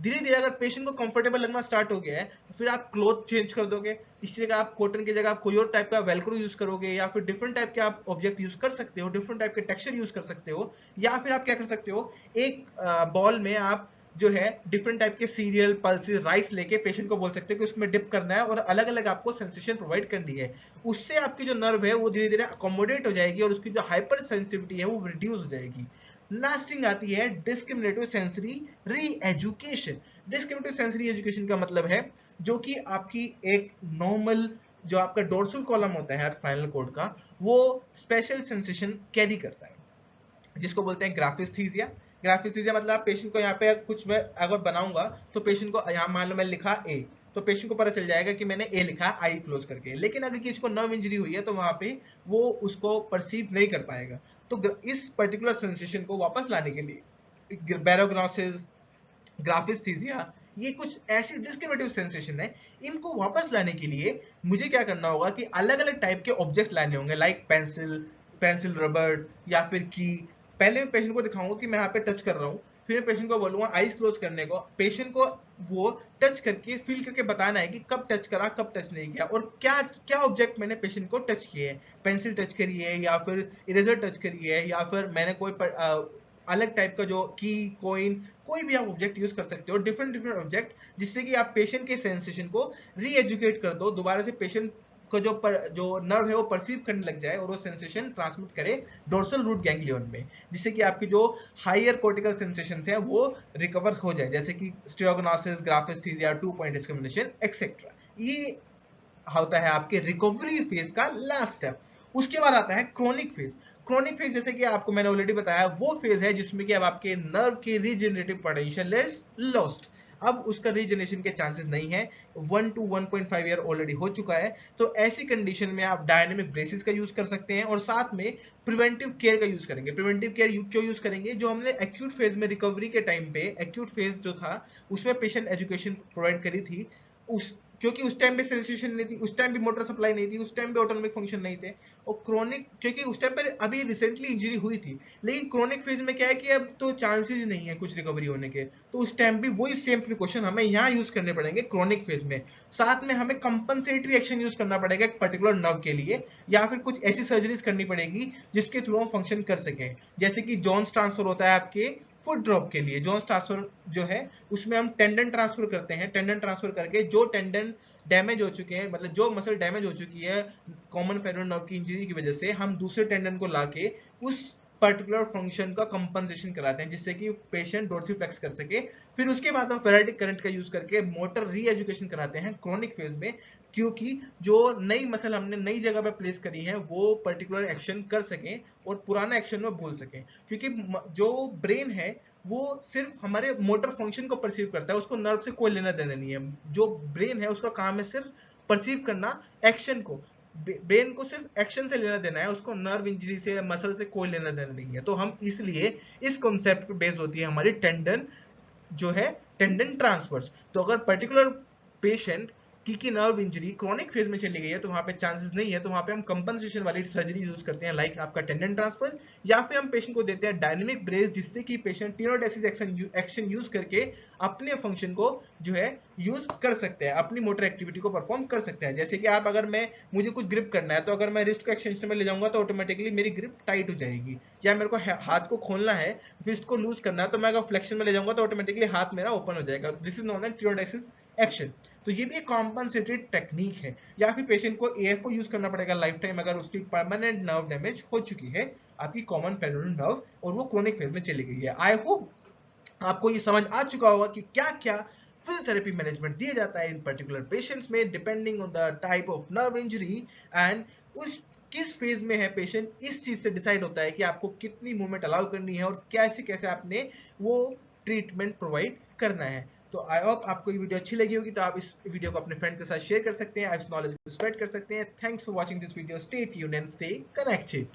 [SPEAKER 1] धीरे धीरे अगर पेशेंट को कंफर्टेबल लगना स्टार्ट हो गया है तो फिर आप क्लॉथ चेंज कर दोगे। इस जगह आप कॉटन की जगह आप कोई और टाइप का वेलक्रो यूज करोगे, या फिर डिफरेंट टाइप के आप ऑब्जेक्ट यूज कर सकते हो, डिफरेंट टाइप के टेक्सचर यूज कर सकते हो। या फिर आप क्या कर सकते हो, एक बॉल में आप जो है डिफरेंट टाइप के सीरियल पल्सेस राइस लेके पेशेंट को बोल सकते हैं कि उसमें डिप करना है और अलग अलग आपको सेंसेशन प्रोवाइड करनी है। उससे आपकी जो नर्व है वो धीरे धीरे अकोमोडेट हो जाएगी और उसकी जो हाइपर सेंसिटिविटी है वो रिड्यूस हो जाएगी। लास्टिंग आती है डिस्क्रिमिनेटिव सेंसरी री एजुकेशन। डिस्क्रिमिनेटिव सेंसरी एजुकेशन का मतलब है जो कि आपकी एक नॉर्मल जो आपका डोर्सल कॉलम होता है स्पाइनल कॉर्ड का, वो स्पेशल सेंसेशन कैरी करता है जिसको बोलते हैं ग्राफिस्थीसिया। ग्राफिस्थीसिया मतलब पेशेंट को यहाँ पे कुछ मैं अगर बनाऊंगा तो पेशेंट को यहाँ मान लो मैं लिखा ए, तो पेशेंट को पता चल जाएगा कि मैंने ए लिखा आई क्लोज करके। लेकिन अगर किसी को नर्व इंजरी हुई है तो वहां पे वो उसको परसीव नहीं कर पाएगा। तो इस पर्टिकुलर सेंसेशन को वापस लाने के लिए बैरोग्नोसिस, ग्राफिस्थीसिया, ये कुछ ऐसी डिस्क्रिमिनेटिव सेंसेशन है, इनको वापस लाने के लिए मुझे क्या करना होगा कि अलग अलग टाइप के ऑब्जेक्ट लाने होंगे, लाइक पेंसिल रबर या फिर की। पहले मैं पेशेंट को दिखाऊंगा कि मैं यहाँ पे टच कर रहा हूँ, फिर मैं पेशेंट को बोलूंगा आईज क्लोज करने को। पेशेंट को वो टच करके फील करके बताना है कि कब टच करा कब टच नहीं किया, और क्या क्या ऑब्जेक्ट मैंने पेशेंट को टच किए है। पेंसिल टच करी है, या फिर इरेजर टच करी है, या फिर मैंने कोई अलग टाइप का जो की कॉइन, कोई भी आप ऑब्जेक्ट यूज कर सकते हो, डिफरेंट डिफरेंट ऑब्जेक्ट, जिससे कि आप पेशेंट के सेंसेशन को री एजुकेट कर दो, दोबारा से पेशेंट को जो नर्व है वो परसीव करने लग जाए और वो सेंसेशन ट्रांसमिट करे डोर्सल रूट गैंग्लियन में, जिससे कि आपकी जो हायर कॉर्टिकल सेंसेशन है वो रिकवर हो जाए, जैसे कि स्टेरोगनोसिस, ग्राफिस्थीसिया, 2 पॉइंट डिस्क्रिमिनेशन एक्सेट्रा। ये होता है आपके रिकवरी फेज का लास्ट स्टेप। उसके बाद आता है क्रोनिक फेज। क्रोनिक फेज जैसे कि आपको मैंने ऑलरेडी बताया वो फेज है जिसमें कि अब आपके नर्व की रीजनरेटिव पोटेंशियल इज लॉस्ट। अब उसका रीजनरेशन के चांसेस नहीं है, 1 to 1.5 ईयर ऑलरेडी हो चुका है। तो ऐसी कंडीशन में आप डायनेमिक ब्रेसिस का यूज कर सकते हैं और साथ में प्रिवेंटिव केयर का यूज करेंगे। प्रिवेंटिव केयर क्यों यूज करेंगे, जो हमने एक्यूट फेज में रिकवरी के टाइम पे, एक्यूट फेज जो था उसमें पेशेंट एजुकेशन प्रोवाइड करी थी, उस क्योंकि उस टाइम पे सेंसेशन नहीं थी, उस टाइम भी मोटर सप्लाई नहीं थी, उस टाइम पे ऑटोनॉमिक फंक्शन नहीं थे। और क्रोनिक, क्योंकि उस टाइम पर अभी रिसेंटली इंजरी हुई थी, लेकिन क्रोनिक फेज में क्या है कि अब तो चांसेस ही नहीं है कुछ रिकवरी होने के, तो उस टाइम भी वही सेम प्रिकॉशन हमें यहाँ यूज करने पड़ेंगे क्रोनिक फेज में। साथ में हमें कंपनसेटरी एक्शन यूज करना पड़ेगा एक पर्टिकुलर नर्व के लिए, या फिर कुछ ऐसी सर्जरीज करनी पड़ेगी जिसके थ्रू हम फंक्शन कर सकें। जैसे कि जोन्स ट्रांसफर होता है आपके फुट ड्रॉप के लिए, जोन्स ट्रांसफर जो है उसमें हम टेंडन ट्रांसफर करते हैं, टेंडन ट्रांसफर करके जो टेंडन डैमेज हो चुके हैं, मतलब जो मसल डैमेज हो चुकी है कॉमन पेरिफेरल नर्व की इंजरी की वजह से, हम दूसरे टेंडन को लाके उस पर्टिकुलर फंक्शन का कंपनसेशन कराते हैं जिससे कि पेशेंट डोर्सिफ्लेक्स कर सके। फिर उसके बाद हम फेराइटिक करंट का यूज करके मोटर री एजुकेशन कराते हैं क्रोनिक फेज में, क्योंकि जो नई मसल हमने नई जगह पे प्लेस करी है वो पर्टिकुलर एक्शन कर सकें और पुराना एक्शन वो भूल सकें। क्योंकि जो ब्रेन है वो सिर्फ हमारे मोटर फंक्शन को परसीव करता है, उसको नर्व से कोई लेना देना नहीं है। जो ब्रेन है उसका काम है सिर्फ परसीव करना एक्शन को, ब्रेन को सिर्फ एक्शन से लेना देना है, उसको नर्व इंजरी से मसल से कोई लेना देना नहीं है। तो हम इसलिए इस कॉन्सेप्ट पे बेस्ड होती है हमारी टेंडन जो है, टेंडन ट्रांसफर्स। तो अगर पर्टिकुलर पेशेंट की नर्व इंजरी क्रोनिक फेज में चली गई है तो वहां पे चांसेस नहीं है, तो वहां पे हम कंपनसेशन वाली सर्जरी यूज करते हैं, लाइक आपका टेंडन ट्रांसफर, या फिर हम पेशेंट को देते हैं डायनेमिक ब्रेस, जिससे कि पेशेंट टीनोडेसिस एक्शन यूज करके अपने फंक्शन को जो है यूज कर सकते हैं, अपनी मोटर एक्टिविटी को परफॉर्म कर सकते हैं। जैसे कि आप, अगर मैं मुझे कुछ ग्रिप करना है तो अगर मैं रिस्ट को एक्सटेंशन में ले जाऊंगा तो ऑटोमेटिकली मेरी ग्रिप टाइट हो जाएगी, या मेरे को हाथ को खोलना है, फिस्ट को लूज करना है, तो मैं अगर फ्लेक्शन में ले जाऊंगा तो ऑटोमेटिकली हाथ मेरा ओपन हो जाएगा। This is known as tenodesis action. तो ये भी एक कॉम्पनसेटेड टेक्निक है। या फिर पेशेंट को एएफओ यूज करना पड़ेगा लाइफ टाइम अगर उसकी परमानेंट नर्व डैमेज हो चुकी है आपकी कॉमन पेरिफेरल नर्व और वो क्रोनिक फेज में चली गई है। आई होप आपको ये समझ आ चुका होगा कि क्या क्या फिजियोथेरेपी मैनेजमेंट दिया जाता है इन पर्टिकुलर पेशेंट्स में, depending on the type of nerve injury and उस किस फेज में है पेशेंट, इस चीज से डिसाइड होता है कि आपको कितनी मूवमेंट अलाउ करनी है और कैसे कैसे आपने वो ट्रीटमेंट प्रोवाइड करना है। तो आई होप आपको ये वीडियो अच्छी लगी होगी, तो आप इस वीडियो को अपने फ्रेंड के साथ शेयर कर सकते हैं, आप इस नॉलेज को स्प्रेड कर सकते हैं। Thanks for watching this video, stay tuned and stay connected.